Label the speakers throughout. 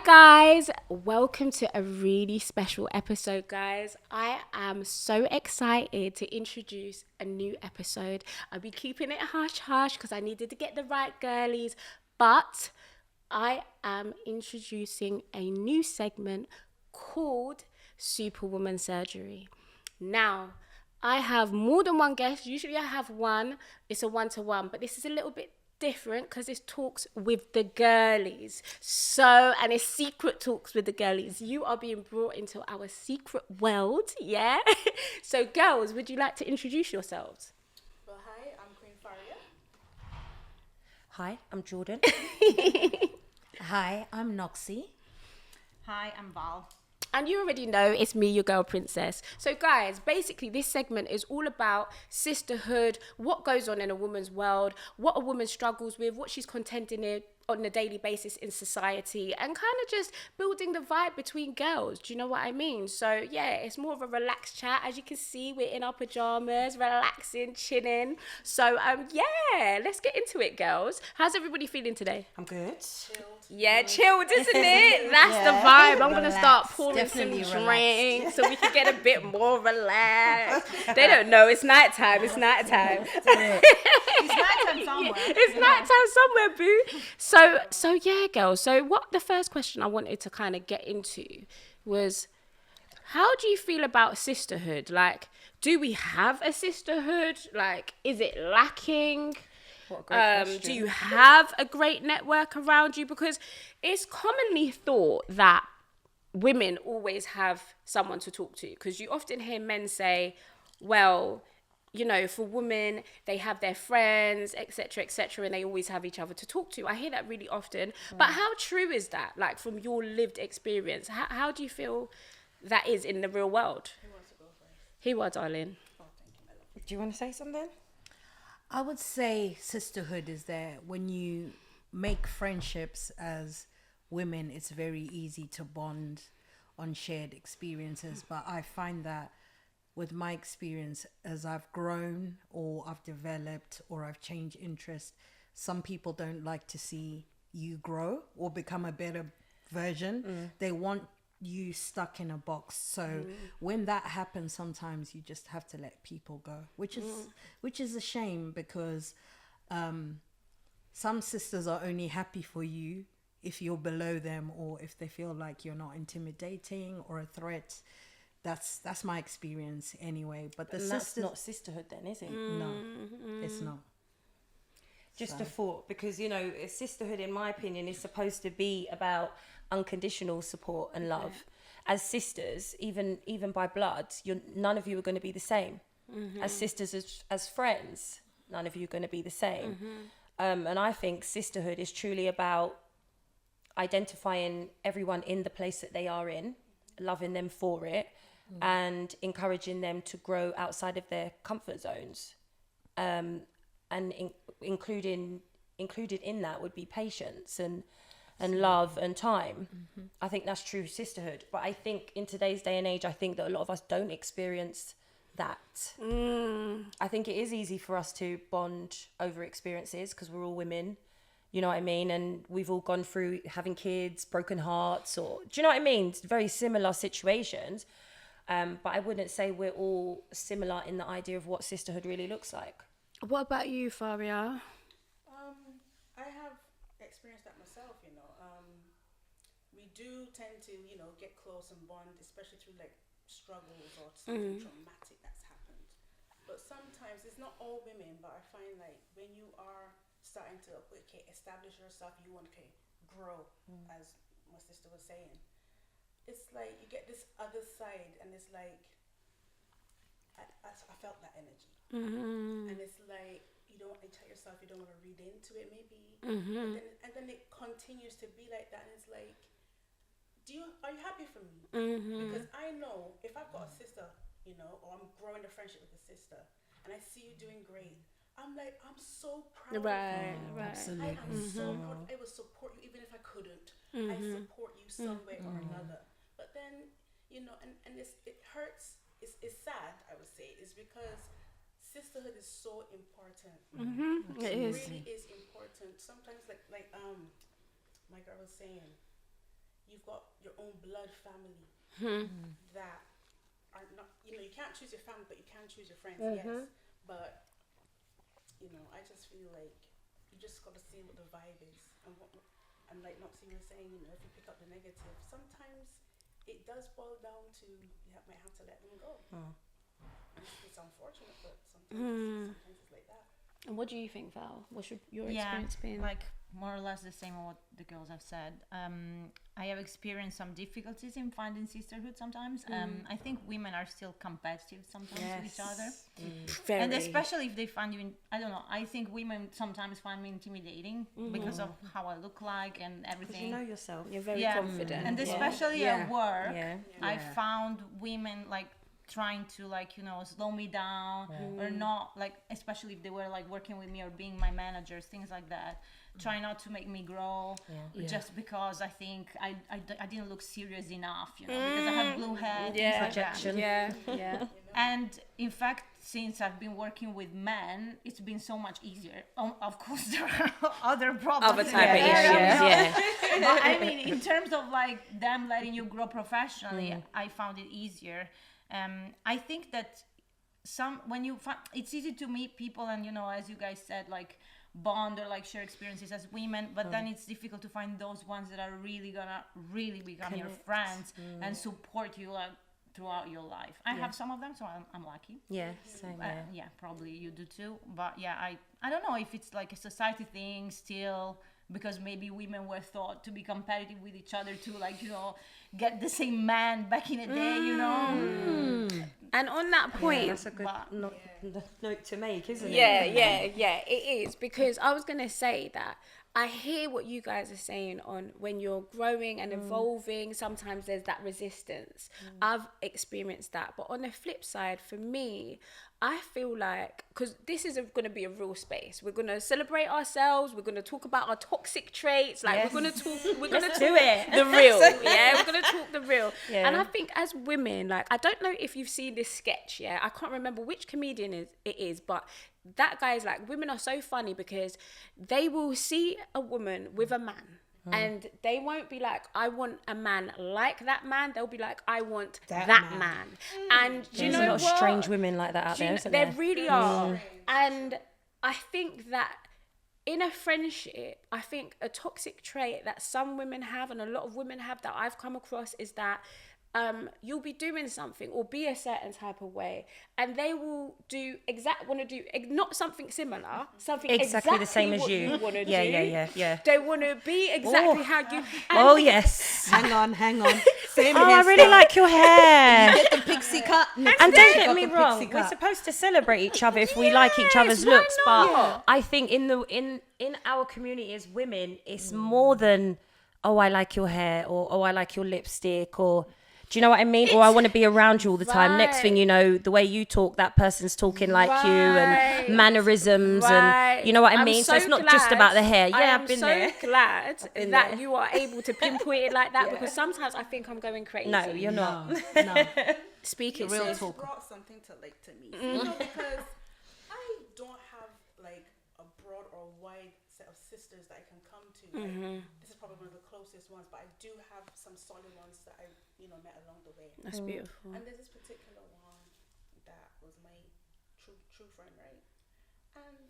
Speaker 1: guys, welcome to a really special episode, guys. I am so excited to introduce a new episode. I'll be keeping it hush because I needed to get the right girlies, but I am introducing a new segment called Superwoman Surgery. Now, I have more than one guest. Usually I have one. It's a one-to-one, but this is a little bit different because it talks with the girlies. And it's secret talks with the girlies. You are being brought into our secret world, yeah? So girls, would you like to introduce yourselves?
Speaker 2: Well, hi, I'm Queen Faria.
Speaker 3: Hi, I'm Jordan. Hi, I'm Noxie.
Speaker 2: Hi, I'm Val.
Speaker 1: And you already know it's me, your girl Princess. So guys, basically this segment is all about sisterhood, what goes on in a woman's world, what a woman struggles with, what she's contending in on a daily basis in society, and kind of just building the vibe between girls. Do you know what I mean? So yeah, it's more of a relaxed chat. As you can see, we're in our pajamas, relaxing, chilling. So yeah, let's get into it, girls. How's everybody feeling today?
Speaker 3: I'm good.
Speaker 2: Chilled.
Speaker 1: Yeah, chilled, isn't it? That's the vibe. I'm going to start pouring
Speaker 3: Definitely
Speaker 1: some
Speaker 3: relaxed.
Speaker 1: drinks so we can get a bit more relaxed. They don't know. It's nighttime. It's nighttime.
Speaker 2: It's nighttime somewhere.
Speaker 1: It's nighttime somewhere, boo. So yeah, girls. So what the first question I wanted to kind of get into was, how do you feel about sisterhood? Like, do we have a sisterhood? Like, is it lacking?
Speaker 3: What a great question.
Speaker 1: Do you have a great network around you? Because it's commonly thought that women always have someone to talk to. Because you often hear men say, well, you know, for women, they have their friends, etc., and they always have each other to talk to. I hear that really often. But how true is that? Like, from your lived experience, how do you feel that is in the real world?
Speaker 2: Who wants to go first?
Speaker 1: He was, darling.
Speaker 2: Oh, thank you, my love.
Speaker 3: Do you want to say something?
Speaker 4: I would say sisterhood is there. When you make friendships as women, it's very easy to bond on shared experiences. But I find that with my experience, as I've grown or I've developed or I've changed interest, some people don't like to see you grow or become a better version. They want you stuck in a box. So when that happens, sometimes you just have to let people go, which is a shame, because some sisters are only happy for you if you're below them, or if they feel like you're not intimidating or a threat. That's my experience anyway. But the
Speaker 3: That's not sisterhood then, is it?
Speaker 4: no, it's not.
Speaker 3: Just a thought, because, you know, sisterhood, in my opinion, is supposed to be about unconditional support and love. As sisters, even by blood, none of you are going to be the same. As sisters, as friends, none of you are going to be the same. And I think sisterhood is truly about identifying everyone in the place that they are in, loving them for it, and encouraging them to grow outside of their comfort zones. And included in that would be patience and love and time. I think that's true sisterhood. But I think in today's day and age, I think that a lot of us don't experience that. I think it is easy for us to bond over experiences because we're all women, you know what I mean? And we've all gone through having kids, broken hearts, or do you know what I mean? It's very similar situations. But I wouldn't say we're all similar in the idea of what sisterhood really looks like.
Speaker 1: What about you, Faria?
Speaker 2: I have experienced that myself, you know. We do tend to, you know, get close and bond, especially through like struggles or something traumatic that's happened. But sometimes it's not all women, but I find like when you are starting to establish yourself, you want to grow, as my sister was saying. It's like you get this other side, and it's like I felt that energy, and it's like you don't want to tell yourself, you don't want to read into it, maybe, and then it continues to be like that, and it's like, are you happy for me? Because I know if I've got a sister, you know, or I'm growing a friendship with a sister, and I see you doing great, I'm like, I'm so proud of you.
Speaker 1: Right.
Speaker 4: Absolutely.
Speaker 2: I am so proud. I will support you even if I couldn't. I support you some way or another. But then, you know, and it hurts. It's sad, I would say. It's because sisterhood is so important.
Speaker 1: It is.
Speaker 2: Really is important. Sometimes, like my girl was saying, you've got your own blood family that are not, you can't choose your family, but you can choose your friends, yes. But, I just feel like you just got to see what the vibe is. And like Noxie was saying, if you pick up the negative, sometimes it does boil down to might have to let them go. It's unfortunate, but sometimes it's like that.
Speaker 1: And what do you think, Val? What's your experience been?
Speaker 5: Like more or less the same as what the girls have said. I have experienced some difficulties in finding sisterhood sometimes. I think women are still competitive sometimes with each other.
Speaker 1: Very.
Speaker 5: And especially if they find you, I don't know, I think women sometimes find me intimidating because of how I look like and everything.
Speaker 3: You know yourself.
Speaker 1: You're very confident.
Speaker 5: And especially at work, I
Speaker 3: Yeah.
Speaker 5: found women like trying to slow me down or not, like, especially if they were like working with me or being my managers, things like that, try not to make me grow just because I think I didn't look serious enough, because I had blue hair, things like
Speaker 3: projection.
Speaker 5: that. And in fact, since I've been working with men, it's been so much easier. Of course, there are other problems.
Speaker 1: Other type of issues,
Speaker 5: But I mean, in terms of like them letting you grow professionally, I found it easier. I think that when you find, it's easy to meet people and, as you guys said, like bond or like share experiences as women, but then it's difficult to find those ones that are really gonna become your friends and support you like throughout your life. I have some of them, so I'm lucky.
Speaker 3: Yeah, same.
Speaker 5: Yeah, probably you do too. But yeah, I don't know if it's like a society thing still, because maybe women were thought to be competitive with each other to like, get the same man back in the day,
Speaker 1: And on that point,
Speaker 3: That's a good note to make, isn't it?
Speaker 1: yeah, it is, because I was gonna say that I hear what you guys are saying on when you're growing and evolving, sometimes there's that resistance. I've experienced that, but on the flip side, for me, I feel like, because this is going to be a real space, we're going to celebrate ourselves, we're going to talk about our toxic traits, like we're going to talk the real, we're going to talk the real. And I think as women, like, I don't know if you've seen this sketch, I can't remember which comedian it is, but that guy is like, women are so funny because they will see a woman with a man and they won't be like, I want a man like that man. They'll be like, I want that man. And do you know
Speaker 3: There's a lot
Speaker 1: what?
Speaker 3: of strange women like that out there, isn't
Speaker 1: There
Speaker 3: there?
Speaker 1: really are. And I think that in a friendship, I think a toxic trait that some women have and a lot of women have that I've come across is that you'll be doing something or be a certain type of way, and they will want to do not something similar, something exactly
Speaker 3: the same as
Speaker 1: what
Speaker 3: you
Speaker 1: want to do.
Speaker 3: Yeah.
Speaker 1: They want to be exactly how you.
Speaker 3: Oh yes.
Speaker 4: Hang on. Same
Speaker 3: I really like your hair.
Speaker 4: Get the pixie cut.
Speaker 3: And don't get me wrong, we're supposed to celebrate each other if we like each other's
Speaker 1: why
Speaker 3: looks, but
Speaker 1: not?
Speaker 3: I think in our community as women, it's more than, oh, I like your hair, or oh, I like your lipstick, or do you know what I mean? Or I want to be around you all the time. Next thing you know, the way you talk, that person's talking like you, and mannerisms, and you know what I mean? So it's not just about the hair. Yeah, I've been there.
Speaker 1: I'm so glad that you are able to pinpoint it like that, because sometimes I think I'm going crazy.
Speaker 3: No, you're not.
Speaker 4: No.
Speaker 1: Speaking
Speaker 4: Real
Speaker 1: sis.
Speaker 4: talk.
Speaker 2: Brought something to me, because I don't have like a broad or wide set of sisters that I can come to. Like, this is probably one of the closest ones, but I do have some solid ones that I met along the way.
Speaker 1: That's beautiful.
Speaker 2: And there's this particular one that was my true friend, right? And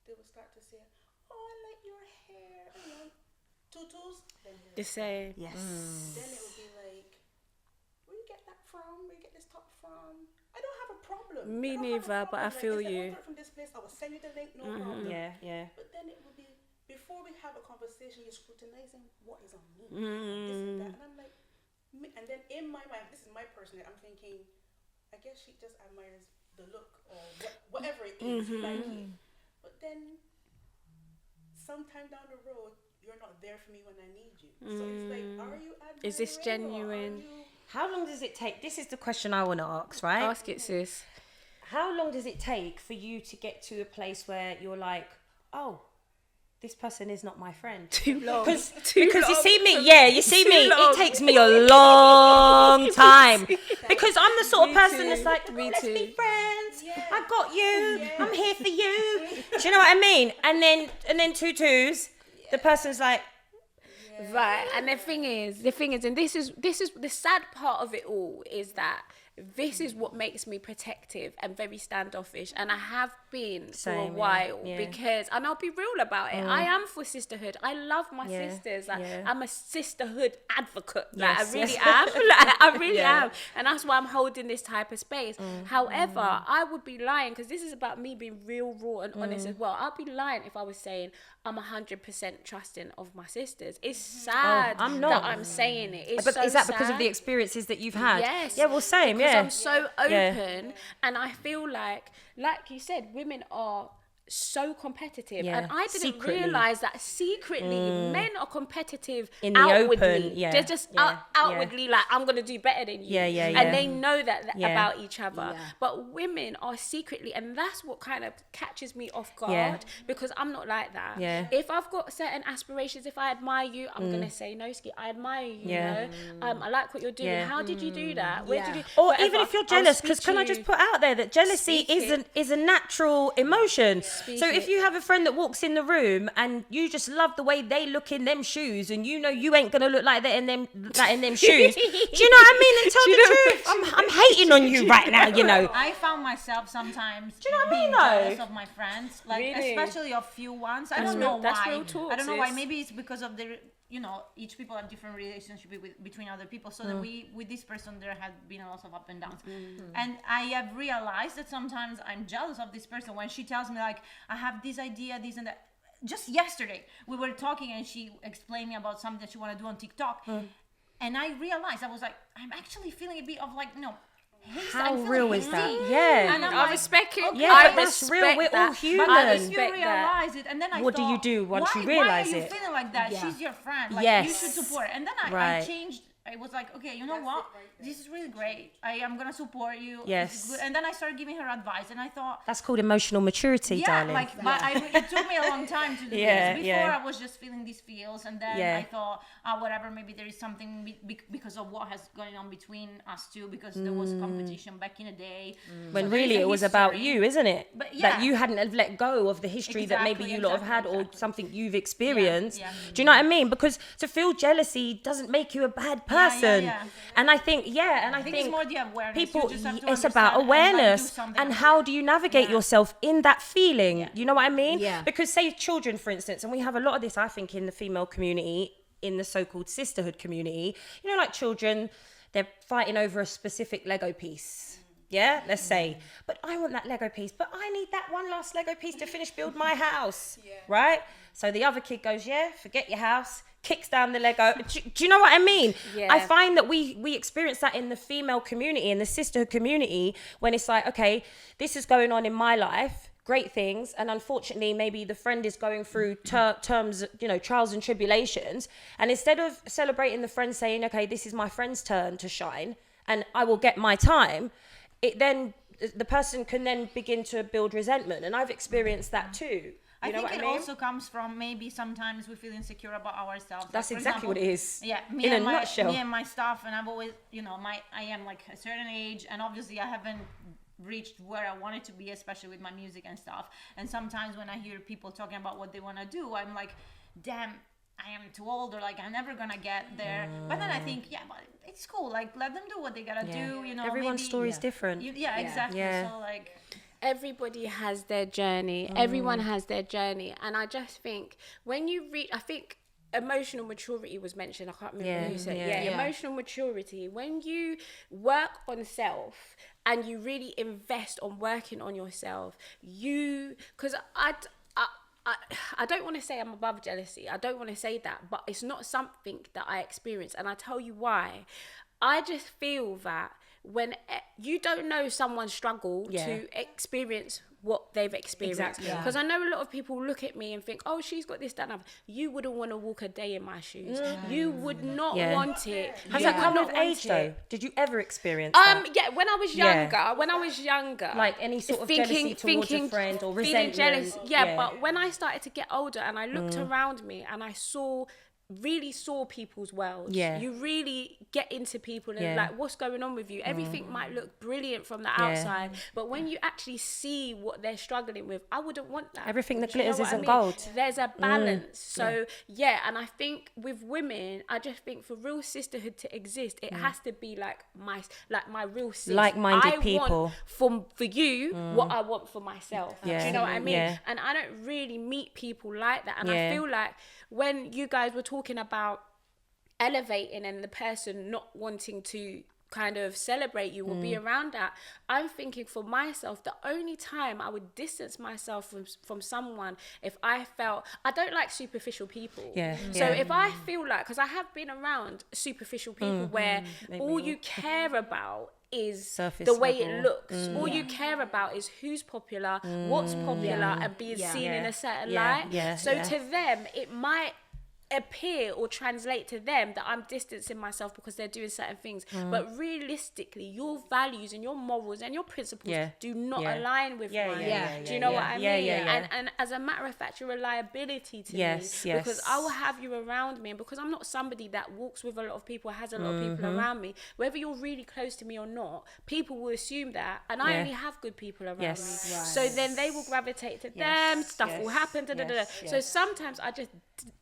Speaker 2: they would start to say, "Oh, I like your hair," tutus. Then
Speaker 1: The same.
Speaker 3: Yes.
Speaker 2: then it would be like, "Where you get that from? Where you get this top from?" I don't have a problem.
Speaker 1: Me
Speaker 2: I don't have a
Speaker 1: neither, but I
Speaker 2: problem.
Speaker 1: feel
Speaker 2: Like,
Speaker 1: you.
Speaker 2: "Order from this place, I will send you the link, no problem."
Speaker 3: Yeah.
Speaker 2: But then it would be, before we have a conversation, you're scrutinizing what is on me, this and that, and I'm like, and then in my mind, this is my personal, I'm thinking, I guess she just admires the look or whatever it is, like it. But then, sometime down the road, you're not there for me when I need you. So it's like, are you admiring?
Speaker 1: Is this
Speaker 2: or are
Speaker 1: genuine?
Speaker 2: you-
Speaker 3: How long does it take? This is the question I want to ask, right?
Speaker 1: Ask it, sis.
Speaker 3: How long does it take for you to get to a place where you're like, oh, this person is not my friend?
Speaker 1: Too long.
Speaker 3: Because
Speaker 1: Too
Speaker 3: you
Speaker 1: long
Speaker 3: see me,
Speaker 1: for
Speaker 3: you see
Speaker 1: Too
Speaker 3: me.
Speaker 1: long.
Speaker 3: It takes me a long time because I'm the sort of
Speaker 1: Me
Speaker 3: person
Speaker 1: too.
Speaker 3: that's like,
Speaker 1: Me
Speaker 3: let's be
Speaker 1: too.
Speaker 3: friends.
Speaker 2: Yeah.
Speaker 3: I got you.
Speaker 2: Yeah.
Speaker 3: I'm here for you. Do you know what I mean? And then tutus, the person's like,
Speaker 1: Right, and the thing is, and this is the sad part of it all is that this is what makes me protective and very standoffish, and I have been for a
Speaker 3: Same,
Speaker 1: while
Speaker 3: yeah.
Speaker 1: because, and I'll be real about it, I am for sisterhood. I love my sisters. Like, I'm a sisterhood advocate. Like,
Speaker 3: Yes,
Speaker 1: I really
Speaker 3: yes.
Speaker 1: am. Like, I really am, and that's why I'm holding this type of space. However, I would be lying, because this is about me being real, raw, and honest as well. I'd be lying if I was saying I'm 100% trusting of my sisters. It's sad
Speaker 3: I'm not.
Speaker 1: that I'm saying it. It's
Speaker 3: But
Speaker 1: so
Speaker 3: is that because of
Speaker 1: sad.
Speaker 3: the experiences that you've had?
Speaker 1: Yes.
Speaker 3: Yeah, well, same,
Speaker 1: Because
Speaker 3: yeah.
Speaker 1: I'm so open,
Speaker 3: Yeah.
Speaker 1: and I feel like you said, women are so competitive,
Speaker 3: Yeah.
Speaker 1: and I didn't
Speaker 3: Secretly.
Speaker 1: realize that secretly men are competitive
Speaker 3: In the
Speaker 1: outwardly.
Speaker 3: open, yeah,
Speaker 1: They're just
Speaker 3: yeah,
Speaker 1: outwardly like, I'm gonna do better than you.
Speaker 3: Yeah, yeah,
Speaker 1: And
Speaker 3: yeah.
Speaker 1: they know that
Speaker 3: Yeah.
Speaker 1: about each other.
Speaker 4: Yeah.
Speaker 1: But women are secretly, and that's what kind of catches me off guard,
Speaker 3: Yeah.
Speaker 1: because I'm not like that.
Speaker 3: Yeah.
Speaker 1: If I've got certain aspirations, if I admire you, I'm gonna say, no, Ski, I admire you.
Speaker 3: Yeah.
Speaker 1: You know, I like what you're doing.
Speaker 3: Yeah.
Speaker 1: How did you do that? Where did
Speaker 4: Yeah.
Speaker 1: you?
Speaker 3: Or
Speaker 1: whatever.
Speaker 3: even if you're
Speaker 1: I'll
Speaker 3: jealous,
Speaker 1: speak
Speaker 3: because
Speaker 1: to
Speaker 3: can I
Speaker 1: you.
Speaker 3: just put out there that jealousy
Speaker 1: Speak it.
Speaker 3: is a natural emotion.
Speaker 1: Speak
Speaker 3: So if
Speaker 1: it.
Speaker 3: you have a friend that walks in the room and you just love the way they look in them shoes, and you know you ain't gonna look like that in them shoes, do you know what I mean? And tell
Speaker 1: Do you
Speaker 3: the
Speaker 1: know
Speaker 3: truth, I'm hating on you right now, you know.
Speaker 5: I found myself sometimes
Speaker 3: you know what I
Speaker 5: being
Speaker 3: mean, though?
Speaker 5: jealous of my friends, like
Speaker 1: Really?
Speaker 5: especially of few ones. I
Speaker 1: That's
Speaker 5: don't
Speaker 1: real-
Speaker 5: know
Speaker 1: that's
Speaker 5: why.
Speaker 1: real talk,
Speaker 5: I don't know why.
Speaker 1: sis.
Speaker 5: Maybe it's because of the, you know, each people have different relationship between other people. So that with this person there had been a lot of up and downs, and I have realized that sometimes I'm jealous of this person when she tells me like, I have this idea, this and that. Just yesterday we were talking and she explained me about something that she want to do on TikTok, and I realized, I was like, I'm actually feeling a bit of like, no, haste.
Speaker 3: How
Speaker 5: I'm feeling
Speaker 3: real is
Speaker 5: hasty.
Speaker 3: that? Yeah.
Speaker 5: And I'm
Speaker 1: I
Speaker 5: like,
Speaker 1: respect it.
Speaker 5: okay,
Speaker 3: Yeah,
Speaker 1: I
Speaker 3: but that's
Speaker 1: respect
Speaker 3: real. We're all
Speaker 1: that.
Speaker 3: human.
Speaker 5: but
Speaker 1: I
Speaker 5: if you
Speaker 1: respect that.
Speaker 5: realize it, and then I
Speaker 3: What do you
Speaker 5: thought,
Speaker 3: do once you
Speaker 5: why
Speaker 3: realize
Speaker 5: are you
Speaker 3: it?
Speaker 5: feeling like that?
Speaker 4: Yeah.
Speaker 5: She's your friend. Like,
Speaker 3: Yes.
Speaker 5: you should support her. And then I
Speaker 3: Right.
Speaker 5: changed. I was like, okay, you know what? This is really great. I am gonna support you.
Speaker 3: Yes.
Speaker 5: This is good. And then I started giving her advice, and I thought,
Speaker 3: That's called emotional maturity,
Speaker 5: yeah,
Speaker 3: darling.
Speaker 5: like, but it took me a long time to do
Speaker 3: Yeah,
Speaker 5: this. Before
Speaker 3: yeah.
Speaker 5: I was just feeling these feels, and then
Speaker 3: Yeah.
Speaker 5: I thought, whatever, maybe there is something because of what has going on between us two, because there was competition back in the day.
Speaker 3: when
Speaker 5: So there
Speaker 3: really
Speaker 5: is a
Speaker 3: it was about
Speaker 5: history.
Speaker 3: you, isn't it?
Speaker 5: But
Speaker 3: That
Speaker 5: yeah.
Speaker 3: you hadn't have let go of the history that maybe
Speaker 5: Exactly,
Speaker 3: you lot have had, or
Speaker 5: exactly.
Speaker 3: something you've experienced.
Speaker 5: Yeah.
Speaker 3: Do you know what I mean? Because to feel jealousy doesn't make you a bad person.
Speaker 5: yeah.
Speaker 3: And I think, I
Speaker 5: think it's more the awareness.
Speaker 3: people,
Speaker 5: You just have to
Speaker 3: it's about
Speaker 5: understand and, like, do
Speaker 3: awareness
Speaker 5: something
Speaker 3: and
Speaker 5: about
Speaker 3: how
Speaker 5: it.
Speaker 3: do you navigate
Speaker 5: Yeah.
Speaker 3: yourself in that feeling. You know what I mean?
Speaker 4: Yeah.
Speaker 3: Because say children, for instance, and we have a lot of this, I think, in the female community, in the so-called sisterhood community, you know, like children, they're fighting over a specific Lego piece. Yeah, let's say, but I want that Lego piece, but I need that one last Lego piece to finish build my house, right? So the other kid goes, yeah, forget your house, kicks down the Lego. Do you know what I mean?
Speaker 1: Yeah.
Speaker 3: I find that we experience that in the female community, in the sisterhood community, when it's like, okay, this is going on in my life, great things, and unfortunately maybe the friend is going through terms, you know, trials and tribulations, and instead of celebrating the friend saying, okay, this is my friend's turn to shine and I will get my time, it then, the person can then begin to build resentment, and I've experienced that too.
Speaker 5: I
Speaker 3: You know
Speaker 5: think
Speaker 3: what
Speaker 5: it
Speaker 3: I mean?
Speaker 5: also comes from maybe sometimes we feel insecure about ourselves. Like,
Speaker 3: That's
Speaker 5: for
Speaker 3: exactly what it
Speaker 5: example,
Speaker 3: is.
Speaker 5: Yeah,
Speaker 3: In a nutshell.
Speaker 5: me and my stuff, and I've always, you know, I am like a certain age, and obviously I haven't reached where I wanted to be, especially with my music and stuff. And sometimes when I hear people talking about what they want to do, I'm like, damn, I am too old, or like I'm never gonna get there. But then I think, yeah, but it's cool. Like, let them do what they gotta do. You know,
Speaker 3: Everyone's
Speaker 5: maybe,
Speaker 3: story is different.
Speaker 5: Exactly.
Speaker 3: Yeah.
Speaker 5: So like,
Speaker 1: Everybody has their journey. Everyone has their journey. And I just think when you reach, I think emotional maturity was mentioned. I can't remember who said. Yeah, emotional maturity. When you work on self and you really invest on working on yourself, because I don't want to say I'm above jealousy. I don't want to say that, but it's not something that I experience. And I tell you why. I just feel that when you don't know someone's struggle to experience what they've experienced.
Speaker 3: Exactly.
Speaker 1: Because I know a lot of people look at me and think, oh, she's got this, that, and other. You wouldn't want to walk a day in my shoes. You would not want it.
Speaker 3: Has
Speaker 1: You
Speaker 3: that come
Speaker 1: would
Speaker 3: with
Speaker 1: not want
Speaker 3: age though?
Speaker 1: it.
Speaker 3: Did you ever experience that?
Speaker 1: Yeah, when I was younger,
Speaker 3: Like any sort of jealousy towards a friend or
Speaker 1: feeling
Speaker 3: resentment?
Speaker 1: jealous. Yeah,
Speaker 3: Yeah.
Speaker 1: but when I started to get older and I looked around me and I saw really saw people's worlds.
Speaker 3: Yeah.
Speaker 1: You really get into people and like, what's going on with you? Everything might look brilliant from the outside, but when you actually see what they're struggling with, I wouldn't want that.
Speaker 3: Everything that
Speaker 1: Do you know
Speaker 3: glitters
Speaker 1: what
Speaker 3: isn't
Speaker 1: I mean?
Speaker 3: gold.
Speaker 1: There's a balance. So and I think with women, I just think for real sisterhood to exist, it has to be like my real sis.
Speaker 3: Like-minded
Speaker 1: I
Speaker 3: people.
Speaker 1: want for you what I want for myself.
Speaker 3: Yeah.
Speaker 1: Do you know what I mean?
Speaker 3: Yeah.
Speaker 1: And I don't really meet people like that. And
Speaker 3: Yeah.
Speaker 1: I feel like when you guys were talking about elevating and the person not wanting to kind of celebrate you or be around that, I'm thinking for myself, the only time I would distance myself from someone if I felt, I don't like superficial people. So if I feel like, because I have been around superficial people where all you care about is
Speaker 3: Surface
Speaker 1: the way
Speaker 3: level.
Speaker 1: it looks. All you care about is who's popular, what's popular, and being seen in a certain light. So to them, it might appear or translate to them that I'm distancing myself because they're doing certain things, but realistically your values and your morals and your principles do not align with mine. Do you know what I mean? And as a matter of fact, you're a liability to me because I will have you around me, and because I'm not somebody that walks with a lot of people, has a lot of people around me, whether you're really close to me or not, people will assume that, and I only have good people around me, so then they will gravitate to them, stuff will happen, so sometimes I just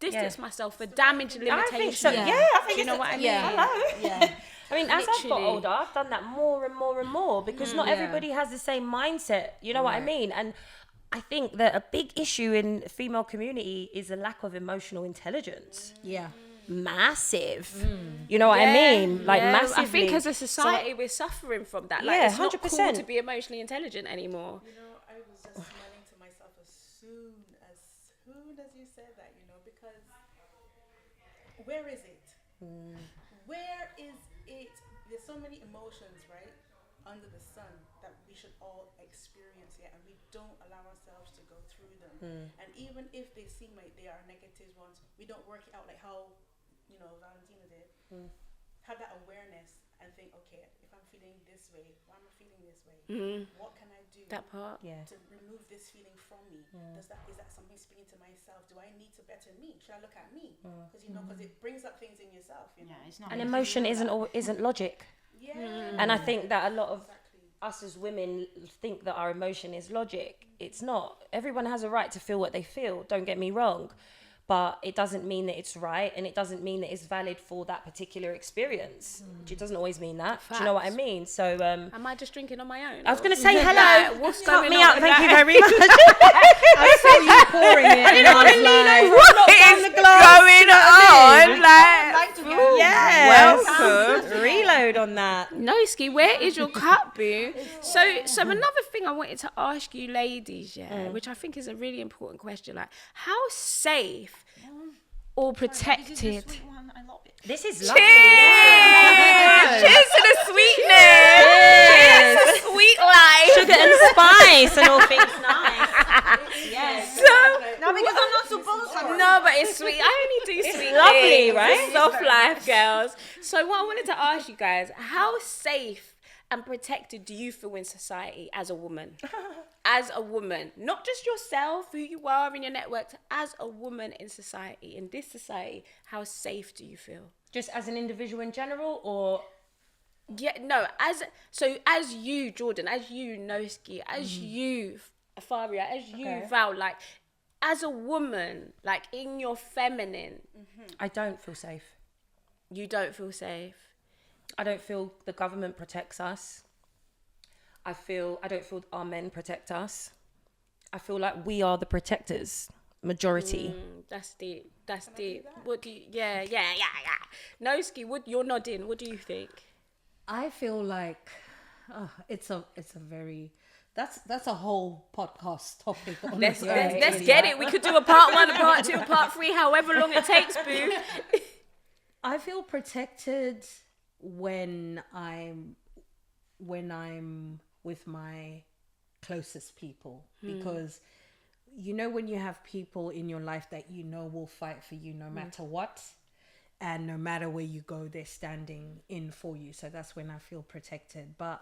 Speaker 1: distance myself for damage limitation.
Speaker 3: I think so. I think
Speaker 1: Do you know what I mean?
Speaker 3: Hello. I mean, as I've got
Speaker 1: Literally.
Speaker 3: older, I've done that more and more and more because not everybody has the same mindset. You know what I mean? And I think that a big issue in the female community is a lack of emotional intelligence. Massive. You know what I mean? Like massively.
Speaker 1: I think as a society we're suffering from that. Like it's not cool
Speaker 3: 100%.
Speaker 1: to be emotionally intelligent anymore.
Speaker 2: You know, I was just smiling to myself as soon as you said that, you know, because where is it? Where is it? There's so many emotions, right, under the sun that we should all experience here, and we don't allow ourselves to go through them. And even if they seem like they are negative ones, we don't work it out like how, you know, Valentina did. Have that awareness and think, okay, if I'm feeling this way, why am I feeling this way? What can I do
Speaker 1: That part.
Speaker 2: to remove this feeling from me? Is that something speaking to myself? Do I need to better me? Should I look at me? Because you know, because it brings up things in yourself. You know?
Speaker 5: It's not
Speaker 3: And emotion isn't logic. And I think that a lot of us as women think that our emotion is logic. It's not. Everyone has a right to feel what they feel. Don't get me wrong. But it doesn't mean that it's right, and it doesn't mean that it's valid for that particular experience. It doesn't always mean that. Do you know what I mean? So
Speaker 1: Am I just drinking on my own?
Speaker 3: I was going to say hello.
Speaker 1: Like, what's
Speaker 3: Cut
Speaker 1: going
Speaker 3: me
Speaker 1: on
Speaker 3: up.
Speaker 1: with
Speaker 3: Thank you
Speaker 1: that?
Speaker 3: very much.
Speaker 4: I saw you pouring it, and I was like,
Speaker 1: What is going on? Like,
Speaker 3: Welcome. Reload on that.
Speaker 1: Noski, where is your cup, boo? So another thing I wanted to ask you ladies, which I think is a really important question, like how safe or protected?
Speaker 3: This is lovely.
Speaker 1: Cheers to the sweetness. Cheers to sweet life.
Speaker 3: Sugar and spice and all things nice. Yes.
Speaker 5: No, because I'm not supposed to.
Speaker 1: No, but it's sweet. I only do sweet
Speaker 3: lovely,
Speaker 1: things.
Speaker 3: right?
Speaker 1: It's soft life, girls. So what I wanted to ask you guys, how safe and protected do you feel in society as a woman? As a woman, not just yourself, who you are in your network, as a woman in society, in this society, how safe do you feel?
Speaker 3: Just as an individual in general, or
Speaker 1: Yeah, no, as you, Jordan, as you, Noski, as you, Faria, as you, Val, like, as a woman, like, in your feminine,
Speaker 3: I don't feel safe.
Speaker 1: you don't feel safe.
Speaker 3: I don't feel the government protects us. I don't feel our men protect us. I feel like we are the protectors, majority.
Speaker 1: That's deep. That's deep. What do you? Yeah. Noski, you're nodding. What do you think?
Speaker 4: I feel like it's a very that's a whole podcast topic.
Speaker 1: Let's get it. We could do a part 1, a part 2, a part 3, however long it takes, boo.
Speaker 4: I feel protected when I'm with my closest people, because you know when you have people in your life that you know will fight for you no matter what, and no matter where you go, they're standing in for you. So that's when I feel protected. But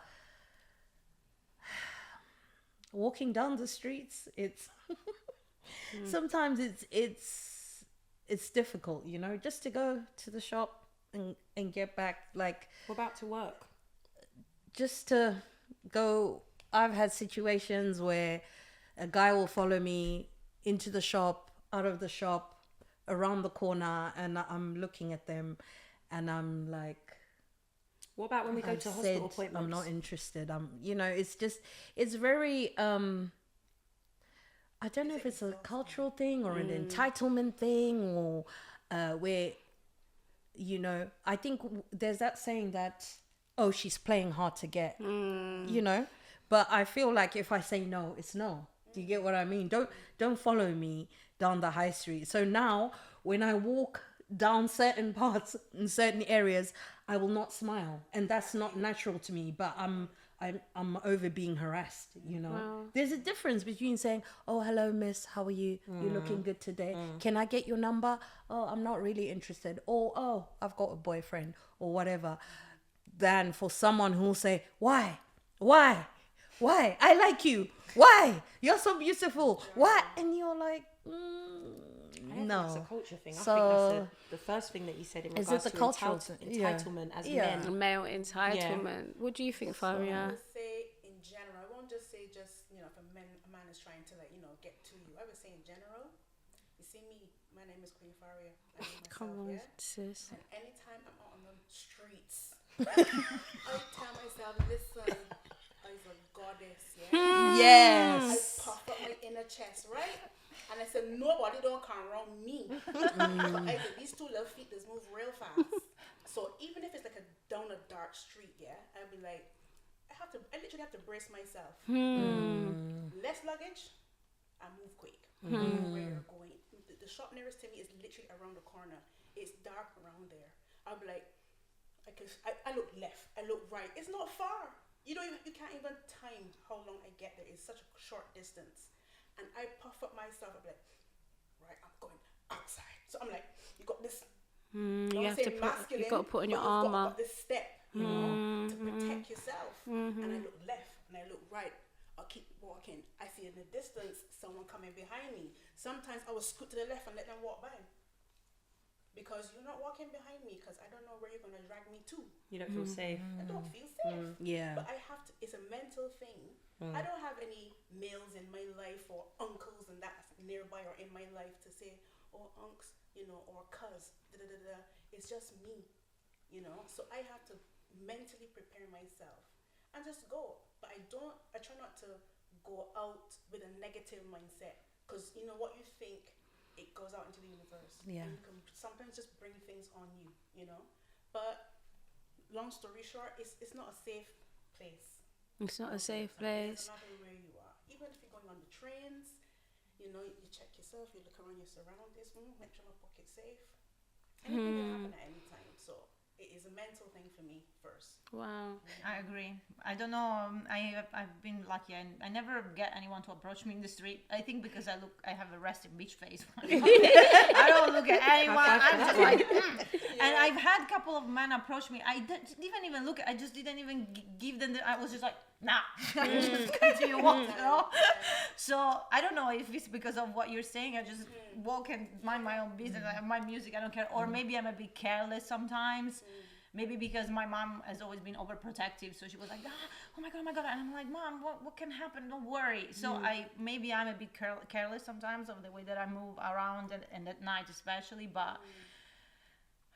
Speaker 4: walking down the streets, it's sometimes it's difficult, you know, just to go to the shop and get back. Like,
Speaker 3: What about to work?
Speaker 4: just to go. I've had situations where a guy will follow me into the shop, out of the shop, around the corner, and I'm looking at them, and I'm like,
Speaker 3: What about when we go
Speaker 4: I've
Speaker 3: to hospital
Speaker 4: said
Speaker 3: appointments?
Speaker 4: I'm not interested. You know, it's very, I don't know if it's a cultural thing or an entitlement thing, or where, you know, I think there's that saying that, oh, she's playing hard to get, you know, but I feel like if I say no, it's no. Do you get what I mean? Don't follow me down the high street. So now when I walk down certain parts in certain areas, I will not smile, and that's not natural to me, but I'm over being harassed, you know.
Speaker 1: Wow.
Speaker 4: There's a difference between saying, oh, hello miss, how are you, you're looking good today, can I get your number? Oh, I'm not really interested, or oh, I've got a boyfriend, or whatever, than for someone who'll say, why I like you, why you're so beautiful, why, and you're like,
Speaker 3: I don't
Speaker 4: no.
Speaker 3: think it's a culture thing. I
Speaker 4: So-
Speaker 3: think that's the first thing that you said in
Speaker 4: Is
Speaker 3: regards
Speaker 4: it the
Speaker 3: to
Speaker 4: cultural thing? Yeah.
Speaker 3: entitlement as
Speaker 4: Yeah.
Speaker 3: men.
Speaker 1: Male entitlement. What do you think,
Speaker 2: I
Speaker 1: Faria?
Speaker 2: would say in general. I won't just say just, you know, if a man is trying to, like, you know, get to you. I would say in general. You see me, my name is Queen Faria. I know myself,
Speaker 1: Come on,
Speaker 2: yeah?
Speaker 1: sis.
Speaker 2: And anytime I'm out on the streets, I tell myself, listen, I'm a goddess, yeah? I
Speaker 4: Yes.
Speaker 2: puff up my inner chest, right? And I said, nobody don't come around me. I said, these two little feet just move real fast. So even if it's like down a dark street, yeah, I'll be like, I literally have to brace myself. Less luggage, I move quick. I know where you're going. The shop nearest to me is literally around the corner. It's dark around there. I'll be like, I look left, I look right. It's not far. You can't even time how long I get there. It's such a short distance. And I puff up myself. I'm like, right, I'm going outside. So I'm like, you got this.
Speaker 1: You have to put. You got to put on your armor.
Speaker 2: Got this step, you know, to protect yourself. And I look left and I look right. I'll keep walking. I see in the distance someone coming behind me. Sometimes I will scoot to the left and let them walk by. Because you're not walking behind me, because I don't know where you're going to drag me to.
Speaker 3: You don't feel safe.
Speaker 2: I don't feel safe.
Speaker 4: Yeah.
Speaker 2: But I have to, it's a mental thing. I don't have any males in my life or uncles and that's nearby or in my life to say, oh, unks, you know, or cuz, It's just me, you know. So I have to mentally prepare myself and just go. But I try not to go out with a negative mindset, because you know what you think, it goes out into the universe.
Speaker 4: Yeah.
Speaker 2: And you can sometimes just bring things on you, you know. But long story short, it's not a safe place.
Speaker 1: It's not a safe place.
Speaker 2: No matter where you are. Even if you're going on the trains, you know, you check yourself, you look around your surroundings, make sure my pocket's safe. Anything can happen at any time. So it is a mental thing for me first.
Speaker 1: Wow.
Speaker 5: I agree. I don't know. I've been lucky. I never get anyone to approach me in the street. I think because I have a resting bitch face. I don't look at anyone. I'm just like, And I've had a couple of men approach me. I didn't even look. I just didn't even give them. I was just like, nah. I just continue walking. You know? So I don't know if it's because of what you're saying. I just walk and mind my own business. I have my music. I don't care. Or maybe I'm a bit careless sometimes. Maybe because my mom has always been overprotective, so she was like, oh my god, and I'm like, Mom, what can happen? Don't worry. So I'm a bit careless sometimes of the way that I move around and at night especially, but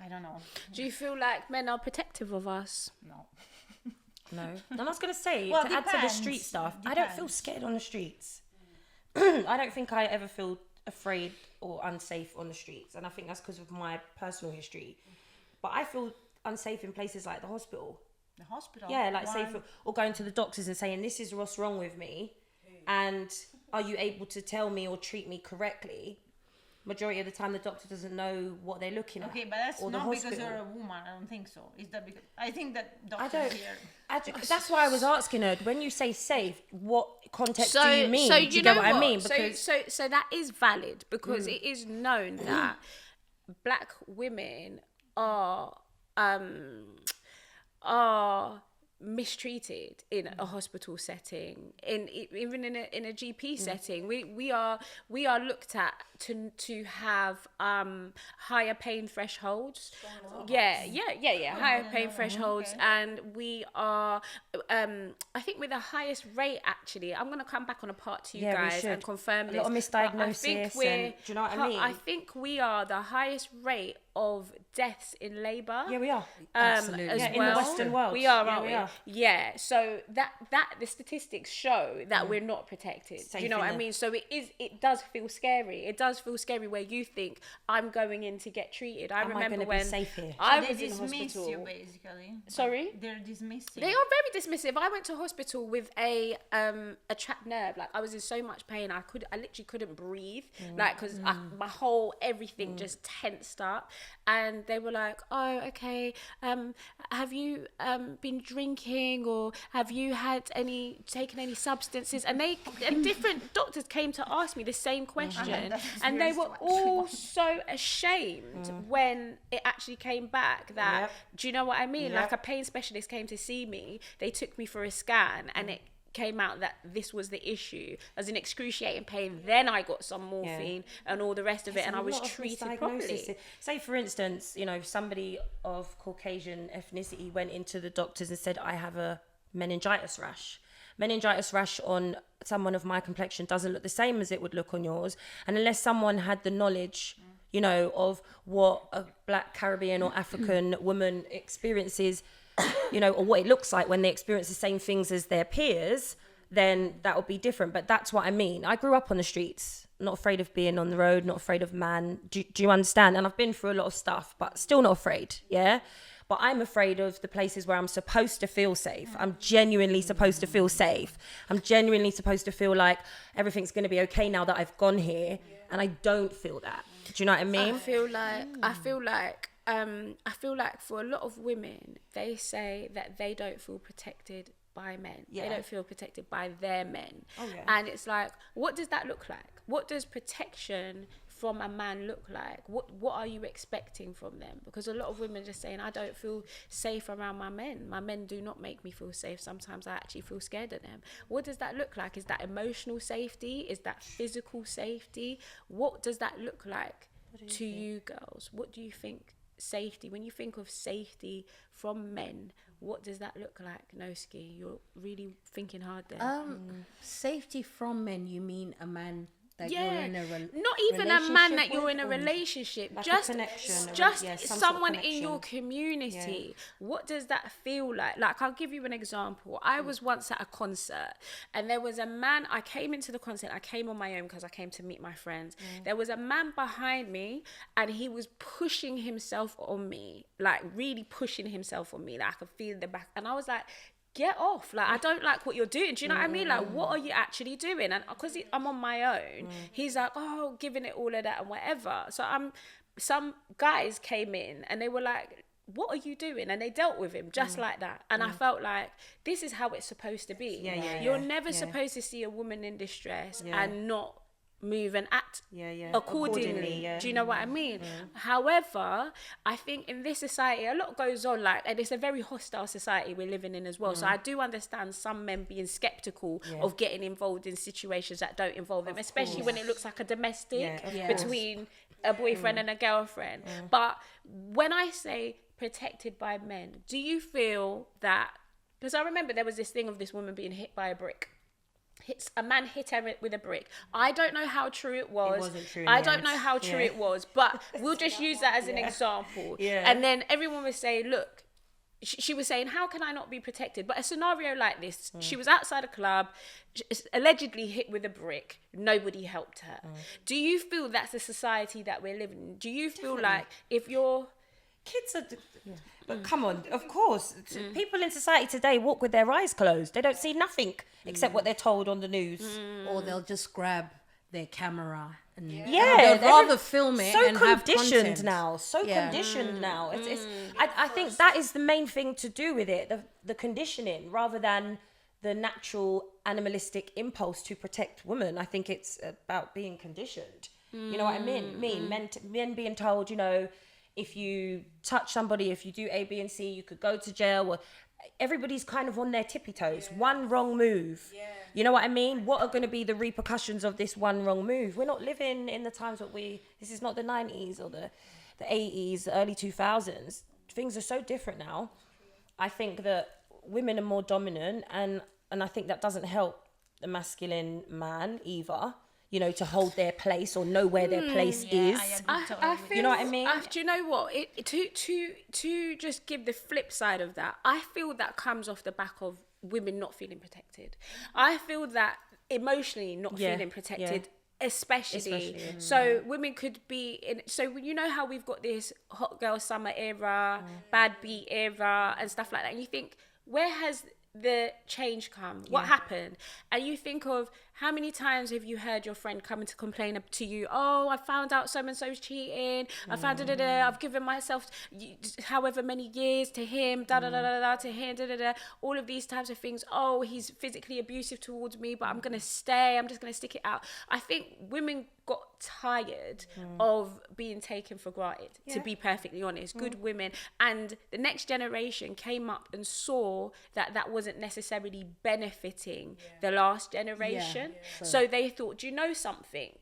Speaker 5: I don't know.
Speaker 1: Do you feel like men are protective of us?
Speaker 5: No.
Speaker 3: No. And I was going to say,
Speaker 5: Well,
Speaker 3: to add to the
Speaker 5: depends.
Speaker 3: street stuff, I don't feel
Speaker 5: Depends.
Speaker 3: scared on the streets. I don't think I ever feel afraid or unsafe on the streets. And I think that's because of my personal history. But I feel unsafe in places like the hospital.
Speaker 5: The hospital?
Speaker 3: Yeah, like
Speaker 5: Why?
Speaker 3: say or going to the doctors and saying, this is what's wrong with me. And are you able to tell me or treat me correctly? Majority of the time, the doctor doesn't know what they're looking at.
Speaker 5: Okay, but that's
Speaker 3: or the
Speaker 5: not because
Speaker 3: hospital.
Speaker 5: you're a woman. I don't think so. Is that because I think that
Speaker 3: I
Speaker 5: doctors
Speaker 3: don't.
Speaker 5: here.
Speaker 3: That's why I was asking her. When you say safe, what context
Speaker 1: So,
Speaker 3: do you mean?
Speaker 1: so
Speaker 3: do you
Speaker 1: know
Speaker 3: get what I mean? Because
Speaker 1: so that is valid, because it is known that black women are mistreated in a hospital setting, even in a GP setting. We are looked at to have higher pain thresholds. Higher pain thresholds, and we are I think we're the highest rate. Actually, I'm going to come back on a part 2, guys, and confirm this.
Speaker 3: A lot of misdiagnosis.
Speaker 1: I think we're,
Speaker 3: do you know what I mean?
Speaker 1: I think we are the highest rate of deaths in labour.
Speaker 3: Yeah, we are.
Speaker 4: Absolutely.
Speaker 1: As
Speaker 3: Yeah,
Speaker 1: well.
Speaker 3: in the Western world.
Speaker 1: We are,
Speaker 3: Yeah,
Speaker 1: aren't
Speaker 3: we
Speaker 1: we?
Speaker 3: are.
Speaker 1: Yeah. So that the statistics show that we're not protected. Do you know what I mean? So it does feel scary. It does feel scary where you think, I'm going in to get treated. I remember when
Speaker 3: be safe here?
Speaker 1: I
Speaker 5: They
Speaker 1: was in
Speaker 5: dismiss
Speaker 1: hospital.
Speaker 5: you basically.
Speaker 1: Sorry?
Speaker 5: They're dismissing.
Speaker 1: They are very dismissive. I went to hospital with a trapped nerve. Like, I was in so much pain. I literally couldn't breathe. Like, because my whole everything just tensed up. And they were like, oh, okay. Have you been drinking, or have you taken any substances? And different doctors came to ask me the same question. And they were all so ashamed when it actually came back that, do you know what I mean? Like, a pain specialist came to see me. They took me for a scan, and it came out that this was the issue. I was in excruciating pain. Then I got some morphine and all the rest of it, and I was treated properly.
Speaker 3: Say, for instance, somebody of Caucasian ethnicity went into the doctors and said, I have a meningitis rash. Meningitis rash on someone of my complexion doesn't look the same as it would look on yours. And unless someone had the knowledge, of what a Black, Caribbean or African woman experiences, or what it looks like when they experience the same things as their peers, then that would be different. But that's what I mean. I grew up on the streets, not afraid of being on the road, not afraid of man. Do you understand? And I've been through a lot of stuff, but still not afraid, yeah? But I'm afraid of the places where I'm supposed to feel safe. I'm genuinely supposed to feel safe. I'm genuinely supposed to feel like everything's going to be okay now that I've gone here. And I don't feel that. Do you know what I mean?
Speaker 1: I feel like for a lot of women, they say that they don't feel protected by men.
Speaker 3: Yeah.
Speaker 1: They don't feel protected by their men.
Speaker 3: Oh, yeah.
Speaker 1: And it's like, what does that look like? What does protection from a man look like? What are you expecting from them? Because a lot of women are just saying, I don't feel safe around my men. My men do not make me feel safe. Sometimes I actually feel scared of them. What does that look like? Is that emotional safety? Is that physical safety? What does that look like to you girls? What do you think safety, when you think of safety from men, what does that look like? Noski, you're really thinking hard there.
Speaker 4: Safety from men, you mean a man that you're in a
Speaker 1: not even a man that you're in a relationship,
Speaker 3: like
Speaker 1: just
Speaker 3: a connection,
Speaker 1: just
Speaker 3: some
Speaker 1: someone
Speaker 3: sort of
Speaker 1: in your community. What does that feel like? Like, I'll give you an example. I was once at a concert, and there was a man. I came into the concert. I came on my own because I came to meet my friends. There was a man behind me, and he was pushing himself on me, like really pushing himself on me. Like, I could feel the back, and I was like, get off. Like, I don't like what you're doing. Do you know what I mean? Like, what are you actually doing? And because I'm on my own, he's like, oh, giving it all of that and whatever. So some guys came in and they were like, what are you doing? And they dealt with him just like that. And I felt like, this is how it's supposed to be. You're never supposed to see a woman in distress and not move and act accordingly. Do you know what I mean? However, I think in this society a lot goes on, like, and it's a very hostile society we're living in as well. So I do understand some men being skeptical of getting involved in situations that don't involve them, especially when it looks like a domestic between a boyfriend and a girlfriend. But when I say protected by men, do you feel that, because I remember there was this thing of this woman being hit by a brick. A man hit her with a brick. I don't know how true it was.
Speaker 3: It wasn't true.
Speaker 1: I don't know how true it was, but we'll just use that as an example. And then everyone was saying, look, she was saying, how can I not be protected? But a scenario like this, she was outside a club, allegedly hit with a brick. Nobody helped her. Do you feel that's the society that we're living in? Do you feel like if you're...
Speaker 3: Kids are... But come on, of course. People in society today walk with their eyes closed. They don't see nothing except what they're told on the news.
Speaker 4: Or they'll just grab their camera and
Speaker 3: they'd
Speaker 4: rather film it and have content.
Speaker 3: Conditioned now. I think that is the main thing to do with it, the conditioning, rather than the natural animalistic impulse to protect women. I think it's about being conditioned. You know what I mean? Men being told, if you touch somebody, if you do A, B, and C, you could go to jail. everybody's kind of on their tippy toes. One wrong move. You know what I mean? What are going to be the repercussions of this one wrong move? We're not living in the times this is not the 90s or the 80s, the early 2000s. Things are so different now. I think that women are more dominant, and I think that doesn't help the masculine man either, you know, to hold their place or know where their place is.
Speaker 1: I feel,
Speaker 3: you know what I mean?
Speaker 1: Do you know what? To just give the flip side of that, I feel that comes off the back of women not feeling protected. I feel that emotionally not feeling protected. Especially. So women could be in, so you know how we've got this hot girl summer era, bad beat era and stuff like that, and you think, where has the change come? What happened? And you think of how many times have you heard your friend coming to complain to you, oh, I found out so and so's cheating, I found I've given myself however many years to him, to him, all of these types of things. Oh, he's physically abusive towards me, but I'm gonna stay, I'm just gonna stick it out. I think women got tired of being taken for granted, to be perfectly honest. Good women, and the next generation came up and saw that that wasn't necessarily benefiting the last generation. So they thought, do you know something?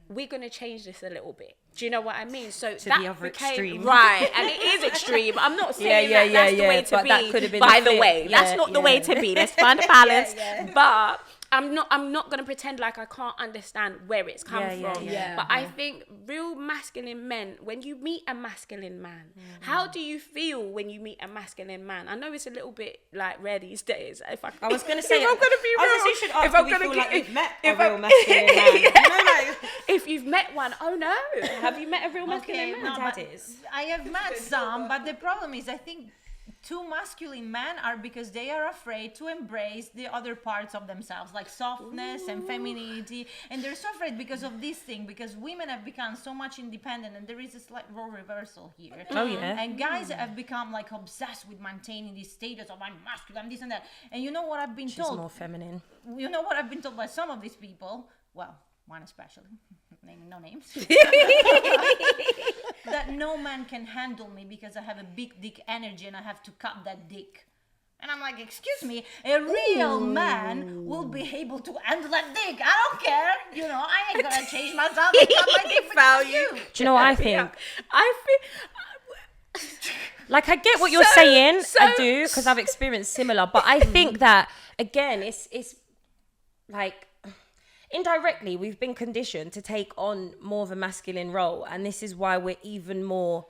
Speaker 1: We're going to change this a little bit. Do you know what I mean? So
Speaker 3: to
Speaker 1: that
Speaker 3: the other
Speaker 1: became
Speaker 3: extreme.
Speaker 1: Right, and it is extreme. I'm not saying that's the way to
Speaker 3: but
Speaker 1: be.
Speaker 3: That could have been
Speaker 1: by the way, that's not the way to be. Let's find a balance. But I'm not going to pretend like I can't understand where it's come from. But I think real masculine men, when you meet a masculine man, how do you feel when you meet a masculine man? I know it's a little bit like rare these days.
Speaker 3: I was going to say,
Speaker 1: if I'm going to be real,
Speaker 3: you should ask,
Speaker 1: if I'm
Speaker 3: do we
Speaker 1: going
Speaker 3: feel
Speaker 1: to
Speaker 3: like we've met a real masculine man? You know, like,
Speaker 1: if you've met one, oh no, have you met a real masculine man?
Speaker 5: No,
Speaker 3: Dad
Speaker 5: but
Speaker 3: is.
Speaker 5: I have met some, but the problem is I think too masculine men are because they are afraid to embrace the other parts of themselves, like softness and femininity, and they're so afraid because of this thing, because women have become so much independent, and there is a slight role reversal here. And guys have become like obsessed with maintaining this status of I'm masculine, this and that. And you know what I've been
Speaker 3: She's
Speaker 5: told?
Speaker 3: more feminine.
Speaker 5: You know what I've been told by some of these people? Well, one especially, naming no names, that no man can handle me because I have a big dick energy and I have to cut that dick. And I'm like, excuse me, a real man will be able to handle that dick. I don't care. You know, I ain't gonna change myself and cut my dick because of you.
Speaker 3: Do you know what I think?
Speaker 1: I feel...
Speaker 3: Like, I get what you're saying. I do, because I've experienced similar. But I think that, again, it's like... indirectly, we've been conditioned to take on more of a masculine role, and this is why we're even more,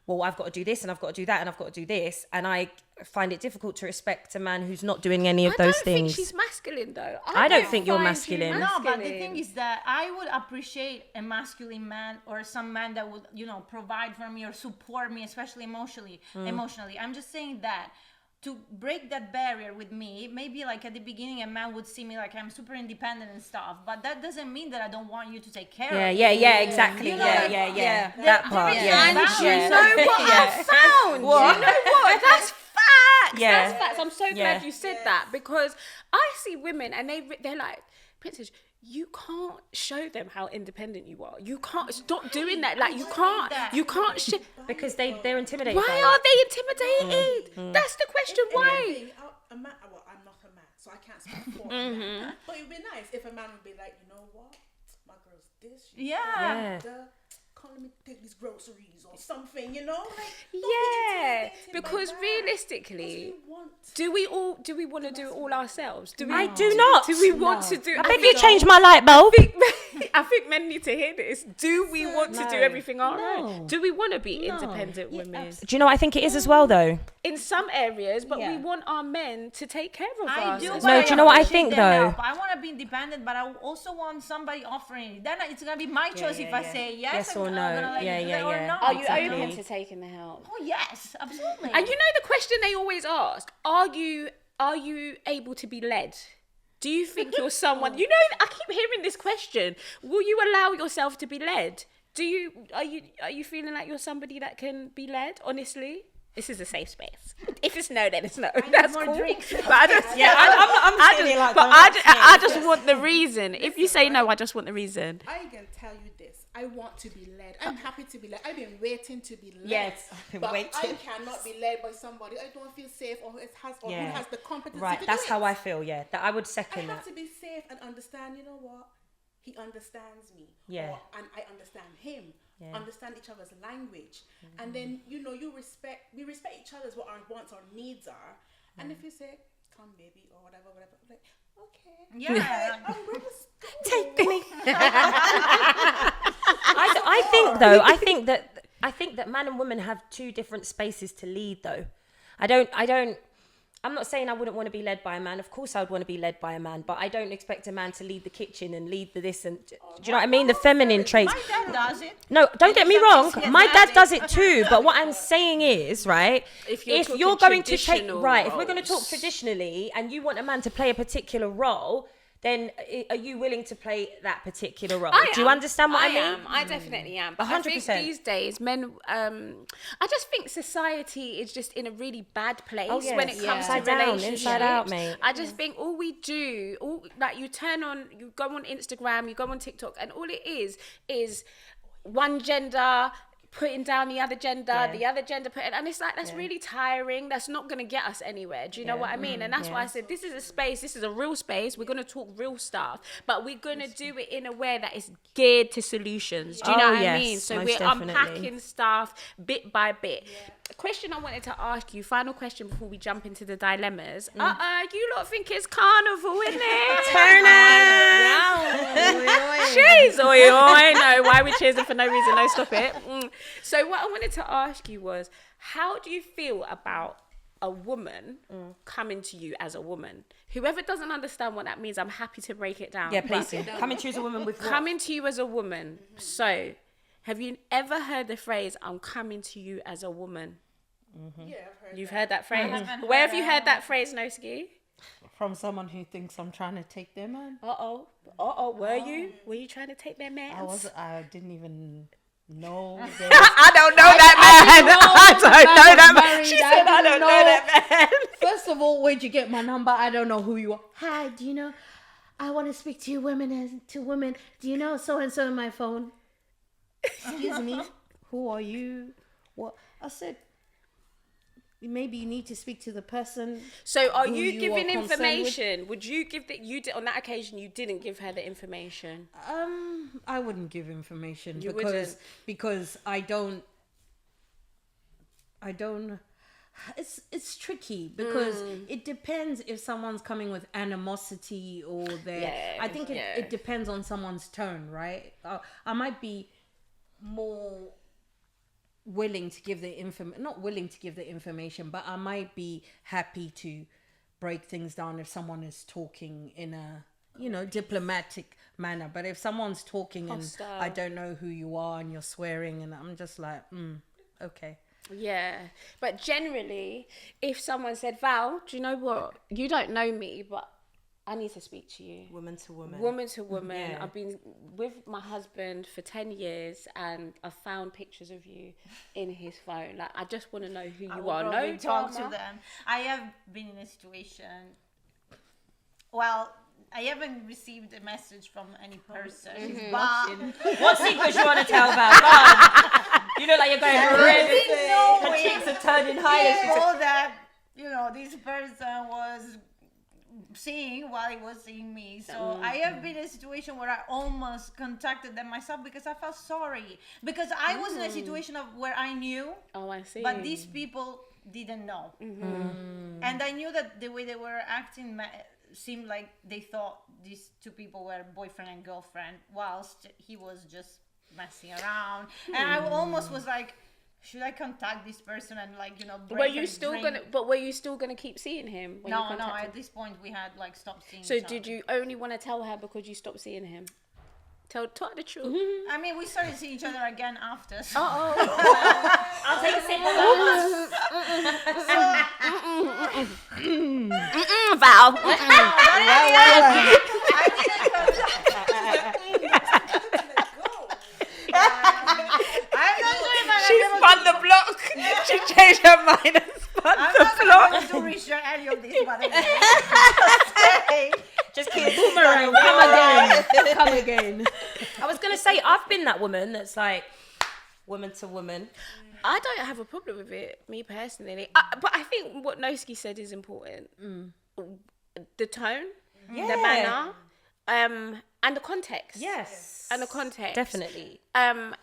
Speaker 3: well, I've got to do this and I've got to do that and I've got to do this, and I find it difficult to respect a man who's not doing any of those things.
Speaker 1: I don't think she's masculine though.
Speaker 3: I don't think you're
Speaker 1: find
Speaker 3: masculine.
Speaker 1: you
Speaker 5: No, but the thing is that I would appreciate a masculine man or some man that would, you know, provide for me or support me, especially emotionally. I'm just saying that to break that barrier with me, maybe like at the beginning a man would see me like I'm super independent and stuff, but that doesn't mean that I don't want you to take care of me.
Speaker 3: Exactly.
Speaker 5: You know,
Speaker 3: That part,
Speaker 5: is
Speaker 3: yeah.
Speaker 1: And
Speaker 5: boundaries.
Speaker 1: you know what I found?
Speaker 3: What?
Speaker 1: You know what? That's facts.
Speaker 3: Yeah.
Speaker 1: That's facts. I'm so glad you said that, because I see women and they're like, Princess, you can't show them how independent you are. You can't stop doing that. Like you can't.
Speaker 3: Because they're intimidated.
Speaker 1: Why
Speaker 3: by it.
Speaker 1: are they intimidated? That's the question. Why?
Speaker 2: A man, well, I'm not a man, so I can't speak for a man. But it would be nice if a man would be like, you know what, my girl's this.
Speaker 5: Yeah.
Speaker 2: Can't let me take these groceries or something, you know? Like,
Speaker 1: Yeah, because realistically, do we want to do it all ourselves?
Speaker 3: I do not.
Speaker 1: Do we want to do?
Speaker 3: I beg you change my light bulb.
Speaker 1: I think men need to hear this. Do we want to do everything our own? Do we want to be independent women?
Speaker 3: Do you know what I think it is as well, though?
Speaker 1: In some areas, but we want our men to take care of
Speaker 5: I
Speaker 1: us.
Speaker 5: do.
Speaker 1: as
Speaker 5: But
Speaker 3: No, do you know what I think, though?
Speaker 5: Help. I want to be independent, but I also want somebody offering it. Then it's gonna be my choice if I say yes
Speaker 3: or
Speaker 5: I'm
Speaker 3: no.
Speaker 5: gonna let you do that or not.
Speaker 1: Are you
Speaker 3: Exactly.
Speaker 1: open to taking the help?
Speaker 5: Oh yes, absolutely.
Speaker 1: And you know the question they always ask: Are you able to be led? Do you think you're someone? You know, I keep hearing this question: will you allow yourself to be led? Are you feeling like you're somebody that can be led? Honestly, this is a safe space. If it's no, then it's no. That's
Speaker 5: more
Speaker 1: cool.
Speaker 5: drinks.
Speaker 1: But I just, I just want the reason. If you say no, I just want the reason.
Speaker 2: I can tell you this. I want to be led. I'm happy to be led. I've been waiting to be led.
Speaker 3: Yes, I've been
Speaker 2: but
Speaker 3: waiting.
Speaker 2: I cannot be led by somebody I don't feel safe or who has the competence
Speaker 3: Right,
Speaker 2: to
Speaker 3: that's
Speaker 2: do
Speaker 3: how
Speaker 2: it.
Speaker 3: I feel. Yeah, that I would
Speaker 2: I
Speaker 3: second
Speaker 2: have
Speaker 3: that.
Speaker 2: to be safe and understand, you know what? He understands me.
Speaker 3: Yeah.
Speaker 2: And I understand him.
Speaker 3: Yeah.
Speaker 2: Understand each other's language. And then, we respect each other's what our wants or needs are. And if you say, come baby, or whatever, I'm like, okay.
Speaker 5: Yeah.
Speaker 2: We're just
Speaker 3: Take me. I think that man and woman have two different spaces to lead though. I'm not saying I wouldn't want to be led by a man. Of course I would want to be led by a man, but I don't expect a man to lead the kitchen and lead the this and do you know what I mean? The feminine traits.
Speaker 5: My dad does it.
Speaker 3: No, don't get me wrong.
Speaker 5: Yes,
Speaker 3: My dad does it too. But what I'm saying is, right?
Speaker 1: If
Speaker 3: If
Speaker 1: you're
Speaker 3: you're
Speaker 1: talking
Speaker 3: going to take
Speaker 1: traditional
Speaker 3: if we're going to talk
Speaker 1: roles.
Speaker 3: traditionally, and you want a man to play a particular role, then are you willing to play that particular role? Do you understand what I mean?
Speaker 1: I definitely am. But I think
Speaker 3: 100%.
Speaker 1: these days, men, I just think society is just in a really bad place
Speaker 3: Oh, yes.
Speaker 1: when it comes
Speaker 3: Upside
Speaker 1: to
Speaker 3: down,
Speaker 1: relationships.
Speaker 3: inside out, mate.
Speaker 1: I just think all we do, like you go on Instagram, you go on TikTok, and all it is one gender putting down the other gender, the other gender putting, and it's like, that's really tiring. That's not going to get us anywhere. Do you know what I mean? And that's why I said, this is a space, this is a real space. We're going to talk real stuff, but we're going to do it in a way that is geared to solutions. Do you know what I mean? So
Speaker 3: most
Speaker 1: we're
Speaker 3: definitely.
Speaker 1: unpacking stuff bit by bit. A question I wanted to ask you, final question before we jump into the dilemmas. You lot think it's carnival, isn't it?
Speaker 3: Turn
Speaker 1: Cheers, oi, oi. No, why are we cheersing for no reason? No, stop it. So what I wanted to ask you was, how do you feel about a woman coming to you as a woman? Whoever doesn't understand what that means, I'm happy to break it down.
Speaker 3: Yeah, please
Speaker 1: But
Speaker 3: do. Come and choose a woman with what?
Speaker 1: coming to you as a woman. So, have you ever heard the phrase, I'm coming to you as a woman?
Speaker 2: Yeah, I've heard
Speaker 1: You've
Speaker 2: that.
Speaker 1: heard that phrase?
Speaker 5: haven't
Speaker 1: Where
Speaker 5: heard
Speaker 1: have you
Speaker 5: that.
Speaker 1: heard that phrase, Noski?
Speaker 6: From someone who thinks I'm trying to take their man.
Speaker 1: Were you? Were you trying to take their man?
Speaker 6: I didn't even know.
Speaker 1: I don't know that man. I don't know that man. She said, I don't know that man.
Speaker 4: First of all, where'd you get my number? I don't know who you are. Hi, do you know? I want to speak to you women. Do you know so and so on my phone? Excuse me. Who are you? What? I said, maybe you need to speak to the person.
Speaker 1: So are
Speaker 4: who
Speaker 1: you
Speaker 4: you
Speaker 1: giving
Speaker 4: are concerned with.
Speaker 1: information? Would you give that? You did on that occasion. You didn't give her the information.
Speaker 4: I wouldn't give information
Speaker 1: You
Speaker 4: because I don't. It's tricky because it depends if someone's coming with animosity or I think it depends on someone's tone, right? I might be more willing to give the not willing to give the information, but I might be happy to break things down if someone is talking in a diplomatic manner. But if someone's talking
Speaker 1: Hostile.
Speaker 4: and I don't know who you are and you're swearing and I'm just like, okay.
Speaker 1: Yeah, but generally, if someone said, Val, do you know what? You don't know me, but I need to speak to you.
Speaker 3: Woman to woman.
Speaker 1: Woman to woman.
Speaker 3: Yeah.
Speaker 1: I've been with my husband for 10 years and I found pictures of you in his phone. Like, I just want to know who you are. No
Speaker 5: talk
Speaker 1: drama.
Speaker 5: to them. I have been in a situation. Well, I haven't received a message from any person, but
Speaker 3: What secrets you want to tell about? God. You look like you're going red. Her
Speaker 5: knowing
Speaker 3: cheeks are turning high.
Speaker 5: people that this person was seeing while he was seeing me. So I have been in a situation where I almost contacted them myself because I felt sorry, because I was in a situation of where I knew,
Speaker 1: Oh, I see.
Speaker 5: but these people didn't know, and I knew that the way they were acting seemed like they thought these two people were boyfriend and girlfriend, whilst he was just messing around. And I almost was like, should I contact this person and
Speaker 1: Were you still gonna keep seeing him? When you
Speaker 5: No,
Speaker 1: contacted
Speaker 5: at this point we had stopped seeing
Speaker 1: So
Speaker 5: each
Speaker 1: did
Speaker 5: other.
Speaker 1: you only want to tell her because you stopped seeing him? Tell the truth.
Speaker 5: I mean, we started seeing each other again after. So.
Speaker 3: I'll take a sip of
Speaker 1: Val.
Speaker 5: I'm not sure if
Speaker 1: She spun the block. She changed her mind and spun
Speaker 5: I'm
Speaker 1: the
Speaker 5: not
Speaker 1: block.
Speaker 5: going to reshare any of this, but I'm
Speaker 3: Just kidding.
Speaker 4: Come again.
Speaker 3: I was going going to say, I've been that woman that's like, woman to woman.
Speaker 1: I don't have a problem with it, me personally. But I think what Noski said is important. The tone, the manner, and the context.
Speaker 3: Yes.
Speaker 1: And the context.
Speaker 3: Definitely.
Speaker 1: And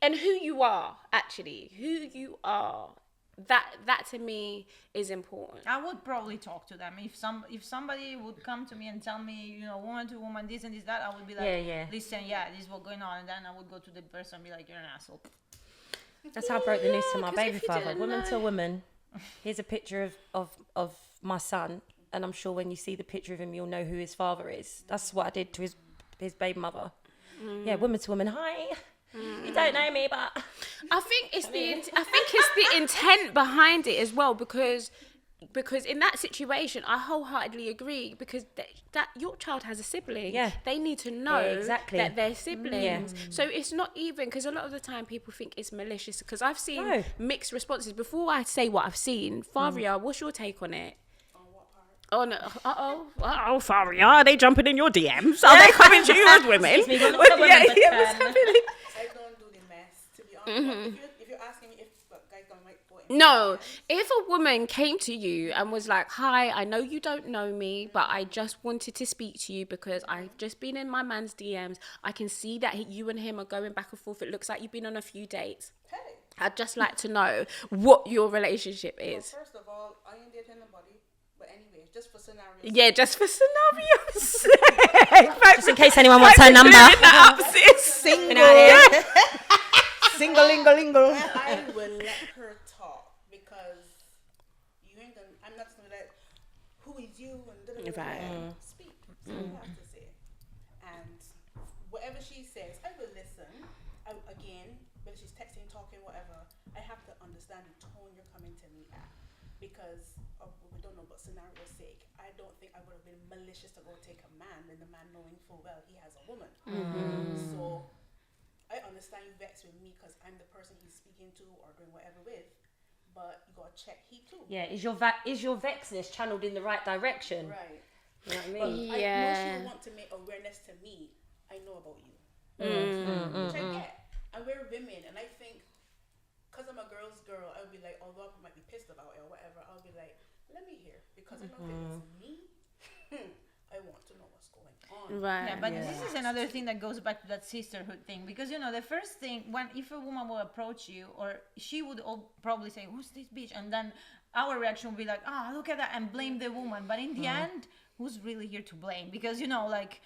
Speaker 1: who you are, actually. Who you are. That to me is important.
Speaker 5: I would probably talk to them if somebody would come to me and tell me, you know, woman to woman, this and this that, I would be like, listen, this is what's going on, and then I would go to the person and be like, you're an asshole.
Speaker 3: That's how I broke the news to my
Speaker 1: 'cause
Speaker 3: baby
Speaker 1: if you
Speaker 3: father.
Speaker 1: didn't
Speaker 3: Woman
Speaker 1: know-
Speaker 3: to woman. Here's a picture of my son, and I'm sure when you see the picture of him, you'll know who his father is. That's what I did to his baby mother. Yeah, woman to woman. Hi. You don't know me, but
Speaker 1: I think it's the intent behind it as well, because in that situation, I wholeheartedly agree, because that your child has a sibling.
Speaker 3: Yeah.
Speaker 1: They need to know
Speaker 3: exactly.
Speaker 1: that they're siblings. So it's not even, because a lot of the time people think it's malicious, because I've seen mixed responses. Before I say what I've seen, Faria, what's your take on it? Oh no! Faria, are they jumping in your DMs? Are they coming to you as women?
Speaker 3: Excuse me, what's
Speaker 1: What's happening?
Speaker 2: I don't do the mess, to be honest. But if you're asking me if guys gonna make for
Speaker 1: No, if a woman came to you and was like, hi, I know you don't know me, but I just wanted to speak to you because I've just been in my man's DMs. I can see that you and him are going back and forth. It looks like you've been on a few dates.
Speaker 2: Hey.
Speaker 1: I'd just like to know what your relationship is.
Speaker 2: Well, first of all, I ain't dating nobody. But anyway, just for scenarios.
Speaker 1: Yeah, just for scenario's sake.
Speaker 3: just in case anyone wants her number.
Speaker 4: Single.
Speaker 2: I will let her talk, because you ain't gonna. I'm not gonna let. Who is you? And
Speaker 1: Right.
Speaker 2: speak. So you have to say. And whatever she says, I will listen. Again, whether she's texting, talking, whatever, I have to understand the tone you're coming to me at, because we don't know, but scenario's sake, I don't think I would have been malicious to go take a man, and the man knowing full well he has a woman. So I understand you vexed with me because I'm the person he's speaking to or doing whatever with, but you gotta check he too.
Speaker 3: Yeah, is your vexness channeled in the right direction?
Speaker 2: Right.
Speaker 3: You know what I
Speaker 2: But
Speaker 3: mean?
Speaker 2: I know
Speaker 1: Yeah.
Speaker 2: she want to make awareness to me. I know about you, which I get. And we're women, and I think because I'm a girl's girl, I'll be like, although I might be pissed about it or whatever, I'll be like, let me hear, because I know if it's me, I want to know what's going on.
Speaker 1: Right.
Speaker 5: Yeah, but this is another thing that goes back to that sisterhood thing, because you know the first thing, if a woman will approach you, or she would probably say, who's this bitch, and then our reaction would be like, look at that, and blame the woman. But in the end, who's really here to blame? Because you know, like,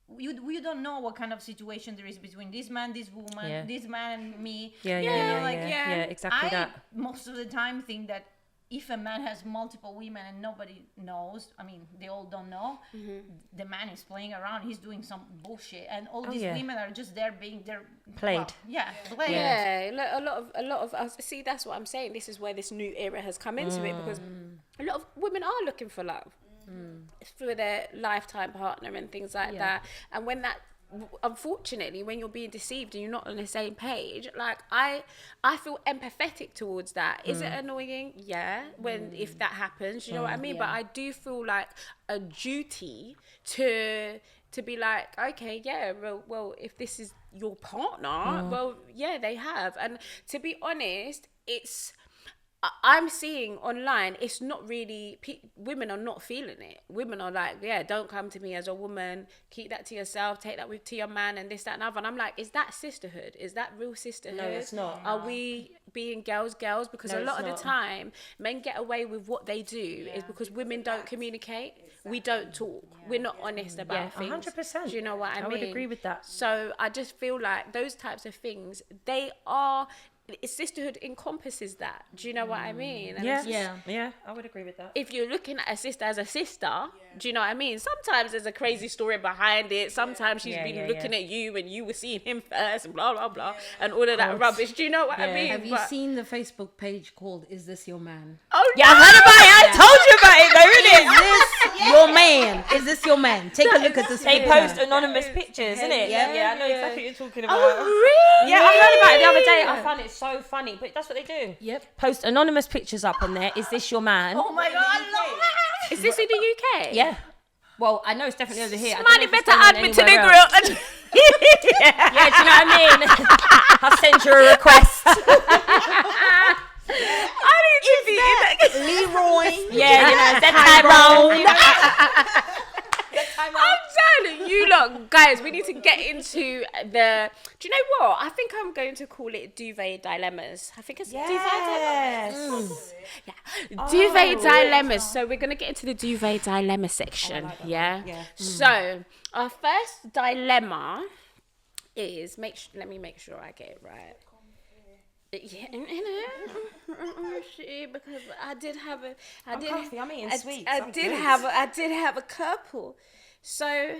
Speaker 5: we don't know what kind of situation there is between this man, this woman, this man and me.
Speaker 3: Yeah, exactly that.
Speaker 5: Most of the time think that if a man has multiple women and nobody knows, I mean, they all don't know, the man is playing around, he's doing some bullshit, and all these women are just there being there
Speaker 3: Played.
Speaker 5: Played.
Speaker 1: Yeah, a lot of us. See, that's what I'm saying. This is where this new era has come into it, because a lot of women are looking for love for their lifetime partner and things like that. And when that, unfortunately, when you're being deceived and you're not on the same page, like I feel empathetic towards that. Is it annoying? Yeah, if that happens, you know what I mean. But I do feel like a duty to be like, okay, yeah, well, if this is your partner, well, yeah, they have. And to be honest, I'm seeing online, it's not really, women are not feeling it. Women are like, yeah, don't come to me as a woman, keep that to yourself, take that to your man, and this, that, and other. And I'm like, is that sisterhood? Is that real sisterhood?
Speaker 3: No, it's not.
Speaker 1: Are we being girls? Because a lot of the time, men get away with what they do is because women don't communicate. Exactly. We don't talk. We're not honest about things.
Speaker 3: 100%.
Speaker 1: Do you know what I mean?
Speaker 3: I would agree with that.
Speaker 1: So I just feel like those types of things, sisterhood encompasses that. Do you know what I mean? And
Speaker 3: Yeah, I would agree with that.
Speaker 1: if you're looking at a sister as a sister, do you know what I mean? Sometimes there's a crazy story behind it. Sometimes she's been looking at you and you were seeing him first and blah, blah, blah, and all of that rubbish. Do you know what I mean?
Speaker 4: Have you seen the Facebook page called "Is This Your Man"?
Speaker 1: Oh,
Speaker 3: Yeah, I heard about it. I told you about it though, innit?
Speaker 4: Is this your man? Is this your man? Take a look at this
Speaker 3: They
Speaker 4: picture.
Speaker 3: post anonymous pictures, innit?
Speaker 4: Yeah.
Speaker 3: I know exactly what you're talking about.
Speaker 1: Oh, really?
Speaker 3: Yeah, I heard about it the other day. I found it so funny, but that's what they do.
Speaker 4: Yep.
Speaker 3: Post anonymous pictures up on there. Is this your man?
Speaker 5: Oh my god, I love that.
Speaker 1: Is this in the UK?
Speaker 3: Yeah. Well, I know it's definitely over here.
Speaker 1: Somebody better add me to the group.
Speaker 3: Yeah, do you know what I mean? I'll send you a request.
Speaker 1: I need to be in that.
Speaker 4: Leroy.
Speaker 3: Yeah, you know, that Tyrone.
Speaker 1: I'm telling you, look, guys, we need to get into the. Do you know what? I think I'm going to call it DUVET Dilemmas. I think it's DUVET Dilemmas. Yeah, DUVET Dilemmas. So we're gonna get into the DUVET Dilemma section. Yeah. So our first dilemma is let me make sure I get it right. Yeah, because I did have a.
Speaker 3: I'm eating sweets.
Speaker 1: I did have a couple. So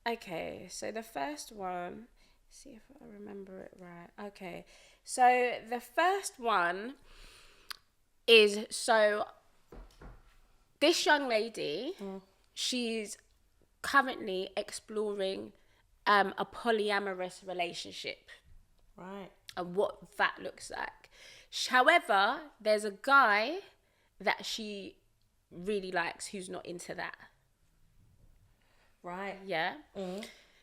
Speaker 1: okay, so the first one. See if I remember it right. Okay, so the first one is this young lady. She's currently exploring a polyamorous relationship.
Speaker 3: Right.
Speaker 1: And what that looks like. However, there's a guy that she really likes who's not into that.
Speaker 3: Right.
Speaker 1: Yeah.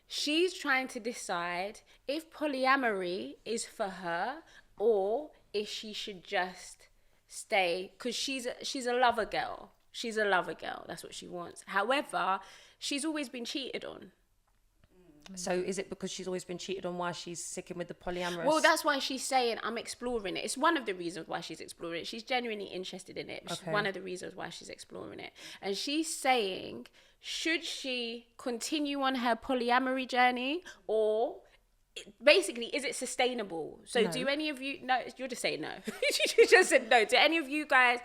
Speaker 1: She's trying to decide if polyamory is for her or if she should just stay, because she's a lover girl. She's a lover girl. That's what she wants. However, she's always been cheated on.
Speaker 3: So is it because she's always been cheated on why she's sticking with the polyamorous?
Speaker 1: Well, that's why she's saying I'm exploring it. It's one of the reasons why she's exploring it. She's genuinely interested in it. It's one of the reasons why she's exploring it. And she's saying, should she continue on her polyamory journey, or basically, is it sustainable? So
Speaker 3: No.
Speaker 1: do any of you, no, you're just saying no. You just said no. Have any of you guys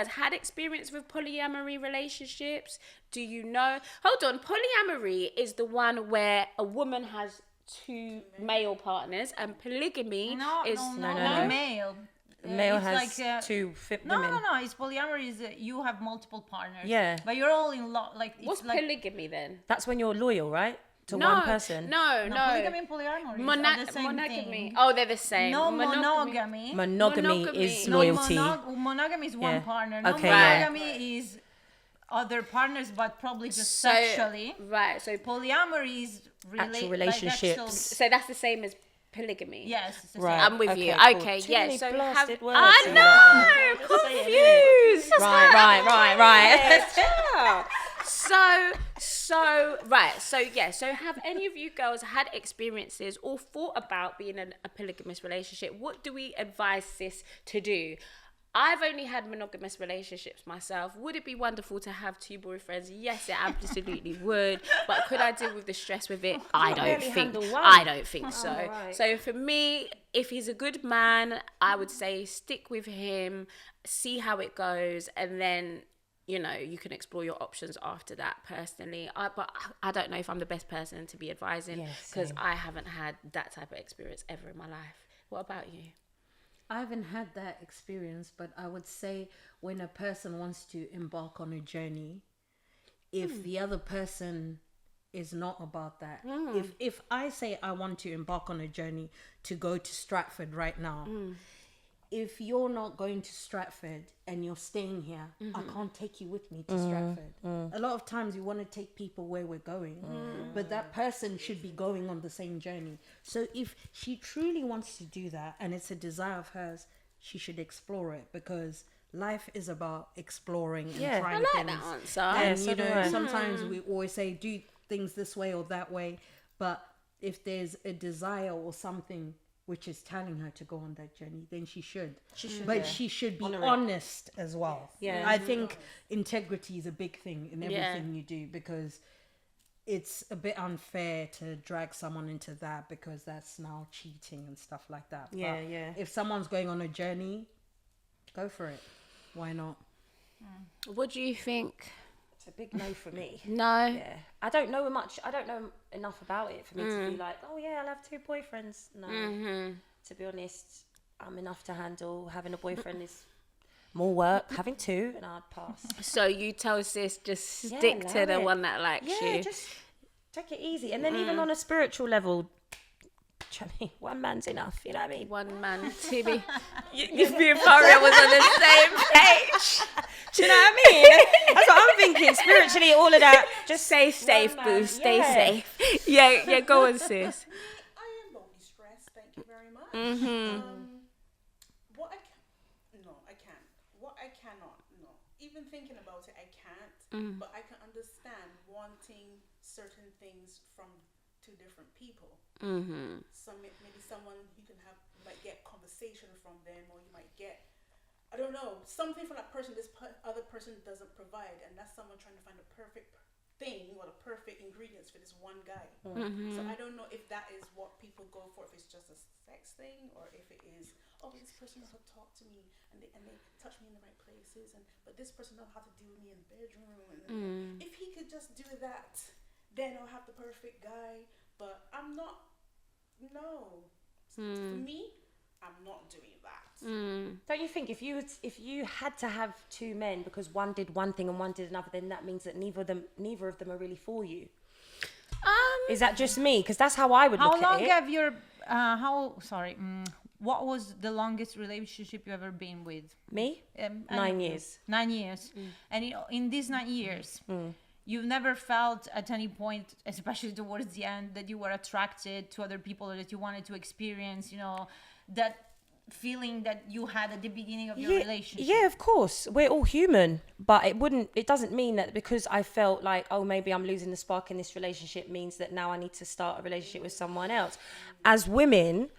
Speaker 1: had experience with polyamory relationships? Do you know? Hold on, polyamory is the one where a woman has two male partners, and polygamy is
Speaker 3: No.
Speaker 5: male.
Speaker 3: Male
Speaker 5: It's
Speaker 3: has
Speaker 5: like,
Speaker 3: two
Speaker 5: No,
Speaker 3: women.
Speaker 5: it's polyamory. Is you have multiple partners.
Speaker 3: Yeah.
Speaker 5: But you're all in love. Like it's
Speaker 1: what's
Speaker 5: like
Speaker 1: polygamy then?
Speaker 3: That's when you're loyal, right? To one person.
Speaker 1: No.
Speaker 5: polygamy and polyamory are the same
Speaker 1: monogamy.
Speaker 5: thing.
Speaker 1: Oh, they're the same.
Speaker 5: No monogamy.
Speaker 3: Monogamy
Speaker 1: Monogamy.
Speaker 3: is
Speaker 1: No,
Speaker 3: loyalty.
Speaker 5: Monogamy is one
Speaker 3: Yeah.
Speaker 5: partner. No
Speaker 3: Okay,
Speaker 5: monogamy is other partners, but probably just sexually.
Speaker 1: Right. So
Speaker 5: Polyamory is
Speaker 3: Actual relationships.
Speaker 1: so that's the same as polygamy.
Speaker 5: Yes. It's the
Speaker 3: Right.
Speaker 5: same.
Speaker 1: I'm with you.
Speaker 3: cool.
Speaker 1: Okay,
Speaker 3: Too
Speaker 1: yeah.
Speaker 3: many
Speaker 1: So
Speaker 3: blasted words
Speaker 1: I
Speaker 3: in
Speaker 1: know,
Speaker 3: there. Just saying,
Speaker 1: confused.
Speaker 3: Right.
Speaker 1: Yeah. So have any of you girls had experiences or thought about being in a polygamous relationship? What do we advise sis to do? I've only had monogamous relationships myself. Would it be wonderful to have two boyfriends? Yes, it absolutely would. But could I deal with the stress with it? I don't think so.
Speaker 3: right.
Speaker 1: So for me, if he's a good man, I would say stick with him, see how it goes, and then you can explore your options after that. Personally, but I don't know if I'm the best person to be advising, because
Speaker 3: same.
Speaker 1: I haven't had that type of experience ever in my life. What about you?
Speaker 4: I haven't had that experience, but I would say when a person wants to embark on a journey, if the other person is not about that, if I say I want to embark on a journey to go to Stratford right now, if you're not going to Stratford and you're staying here, I can't take you with me to Stratford. A lot of times you want to take people where we're going, but that person should be going on the same journey. So if she truly wants to do that and it's a desire of hers, she should explore it, because life is about exploring and trying
Speaker 1: I like
Speaker 4: things.
Speaker 1: that answer.
Speaker 4: And
Speaker 3: so do I.
Speaker 4: sometimes we always say do things this way or that way, but if there's a desire or something which is telling her to go on that journey, then she should. But she should be honest as well.
Speaker 3: Yeah.
Speaker 4: I think integrity is a big thing in everything you do, because it's a bit unfair to drag someone into that, because that's now cheating and stuff like that.
Speaker 3: Yeah,
Speaker 4: But
Speaker 3: yeah.
Speaker 4: if someone's going on a journey, go for it. Why not?
Speaker 1: What do you think?
Speaker 3: It's a big no for me.
Speaker 1: No.
Speaker 3: Yeah. I don't know enough about it for me to be like, oh yeah, I'll have two boyfriends. No. To be honest, I'm enough to handle. Having a boyfriend is more work. Having two, and I'd pass.
Speaker 1: So you tell sis just stick to the one that likes
Speaker 3: Yeah,
Speaker 1: you.
Speaker 3: just take it easy. And then even on a spiritual level, I mean, one man's enough, you know what I mean?
Speaker 1: One man, to be. If me and Faria was on the same page.
Speaker 3: Do you know what I mean? That's what I'm thinking. Spiritually, all of that. Just
Speaker 1: Stay safe,
Speaker 3: man,
Speaker 1: boo. Stay
Speaker 3: yeah.
Speaker 1: safe. Yeah, go on, sis.
Speaker 2: I am lonely stressed. Thank you very much. What I can, no, I can't. What I cannot, no. Even thinking about it, I can't. But I can understand wanting certain things from two different people. Maybe someone you can have, you might get conversation from them, or you might get, I don't know, something from that person this other person doesn't provide, and that's someone trying to find the perfect thing or the perfect ingredients for this one guy. So I don't know if that is what people go for, if it's just a sex thing, or if it is, oh, this person knows how to talk to me, and they touch me in the right places, but this person knows how to deal with me in the bedroom, and if he could just do that, then I'll have the perfect guy. But I'm not. No, for me, I'm not doing that.
Speaker 3: Don't you think if you had to have two men because one did one thing and one did another, then that means that neither of them are really for you? Is that just me? Because that's how I would look at it.
Speaker 5: How long have your what was the longest relationship you ever been with?
Speaker 3: Me? 9 years.
Speaker 5: 9 years. And in these 9 years, you've never felt at any point, especially towards the end, that you were attracted to other people, or that you wanted to experience, that feeling that you had at the beginning of your relationship?
Speaker 3: Yeah, of course. We're all human. But it doesn't mean that because I felt like, oh, maybe I'm losing the spark in this relationship means that now I need to start a relationship with someone else. As women,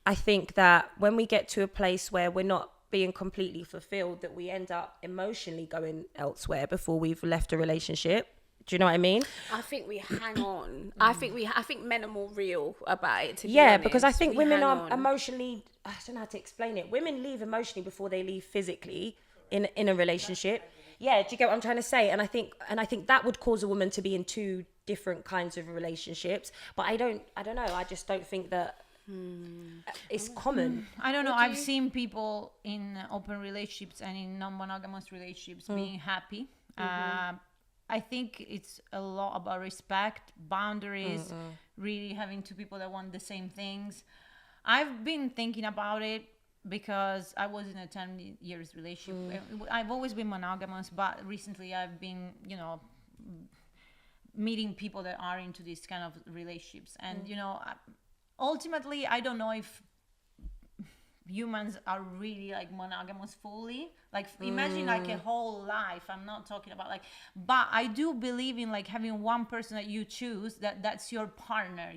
Speaker 3: I think that when we get to a place where we're not being completely fulfilled, that we end up emotionally going elsewhere before we've left a relationship. Do you know what I mean?
Speaker 1: I think we hang on. I think men are more real about it, to be
Speaker 3: Yeah,
Speaker 1: honest.
Speaker 3: because I think
Speaker 1: We
Speaker 3: women
Speaker 1: hang
Speaker 3: are
Speaker 1: on.
Speaker 3: emotionally, I don't know how to explain it. Women leave emotionally before they leave physically in a relationship. Yeah, do you get what I'm trying to say? And I think that would cause a woman to be in two different kinds of relationships. But I don't know. I just don't think that it's common.
Speaker 5: I don't know. I've seen people in open relationships and in non-monogamous relationships being happy. I think it's a lot about respect, boundaries, really having two people that want the same things. I've been thinking about it because I was in a 10 years relationship. I've always been monogamous, but recently I've been, meeting people that are into these kind of relationships. And, ultimately, I don't know if humans are really like monogamous fully. Like imagine like a whole life. I'm not talking about but I do believe in like having one person that you choose, that's your partner,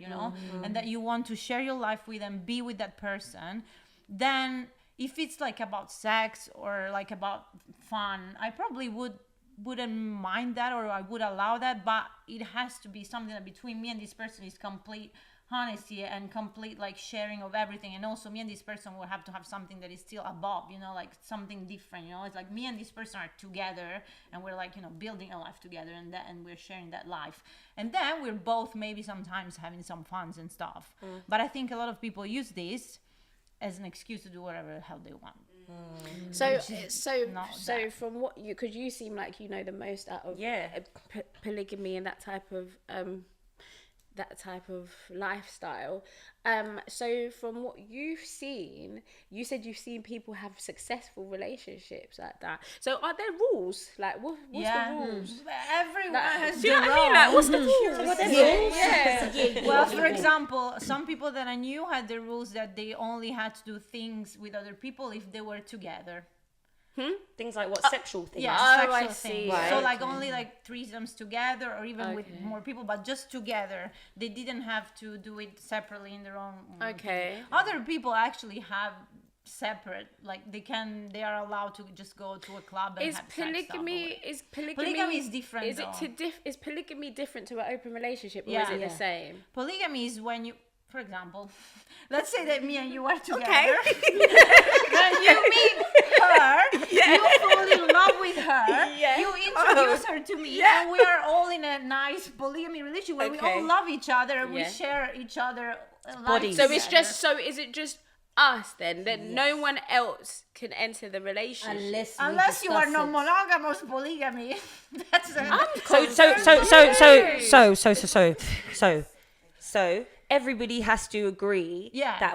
Speaker 5: and that you want to share your life with and be with that person. Then if it's like about sex or like about fun, I probably wouldn't mind that, or I would allow that, but it has to be something that between me and this person is complete honesty and complete like sharing of everything. And also me and this person will have to have something that is still above, like something different. It's like me and this person are together and we're like building a life together, and we're sharing that life, and then we're both maybe sometimes having some funs and stuff. But I think a lot of people use this as an excuse to do whatever the hell they want.
Speaker 1: So from what because you seem like the most out of polygamy and that type of lifestyle. So from what you've seen, you said you've seen people have successful relationships like that. So are there rules? Like what's the rules?
Speaker 5: Everyone has
Speaker 1: Do you know
Speaker 5: their
Speaker 1: what I mean? Like what's the rules?
Speaker 5: Yeah. Well, for example, some people that I knew had the rules that they only had to do things with other people if they were together.
Speaker 3: Things like what? Sexual things?
Speaker 5: Yeah,
Speaker 1: Oh,
Speaker 5: sexual
Speaker 1: I
Speaker 5: things.
Speaker 1: see.
Speaker 5: So
Speaker 1: Right.
Speaker 5: like only like threesomes together, or even with more people, but just together. They didn't have to do it separately in their own.
Speaker 1: Okay.
Speaker 5: Other people actually have separate, like they are allowed to just go to a club and
Speaker 1: Is
Speaker 5: have polygamy
Speaker 1: polygamy
Speaker 5: is different.
Speaker 1: Is it
Speaker 5: though.
Speaker 1: is polygamy different to an open relationship, or
Speaker 5: Yeah.
Speaker 1: is it
Speaker 5: Yeah.
Speaker 1: the same?
Speaker 5: Polygamy is when you, for example, let's say that me and you are together.
Speaker 1: Okay.
Speaker 5: Then you meet her, you fall in love with her, you introduce her to me, and we are all in a nice polygamy relationship where we all love each other and we share each other
Speaker 3: Bodies.
Speaker 1: So it's just is it just us then? That no one else can enter the relationship.
Speaker 5: unless you are non-monogamous polygamy. That's
Speaker 3: So everybody has to agree
Speaker 5: Yeah.
Speaker 3: that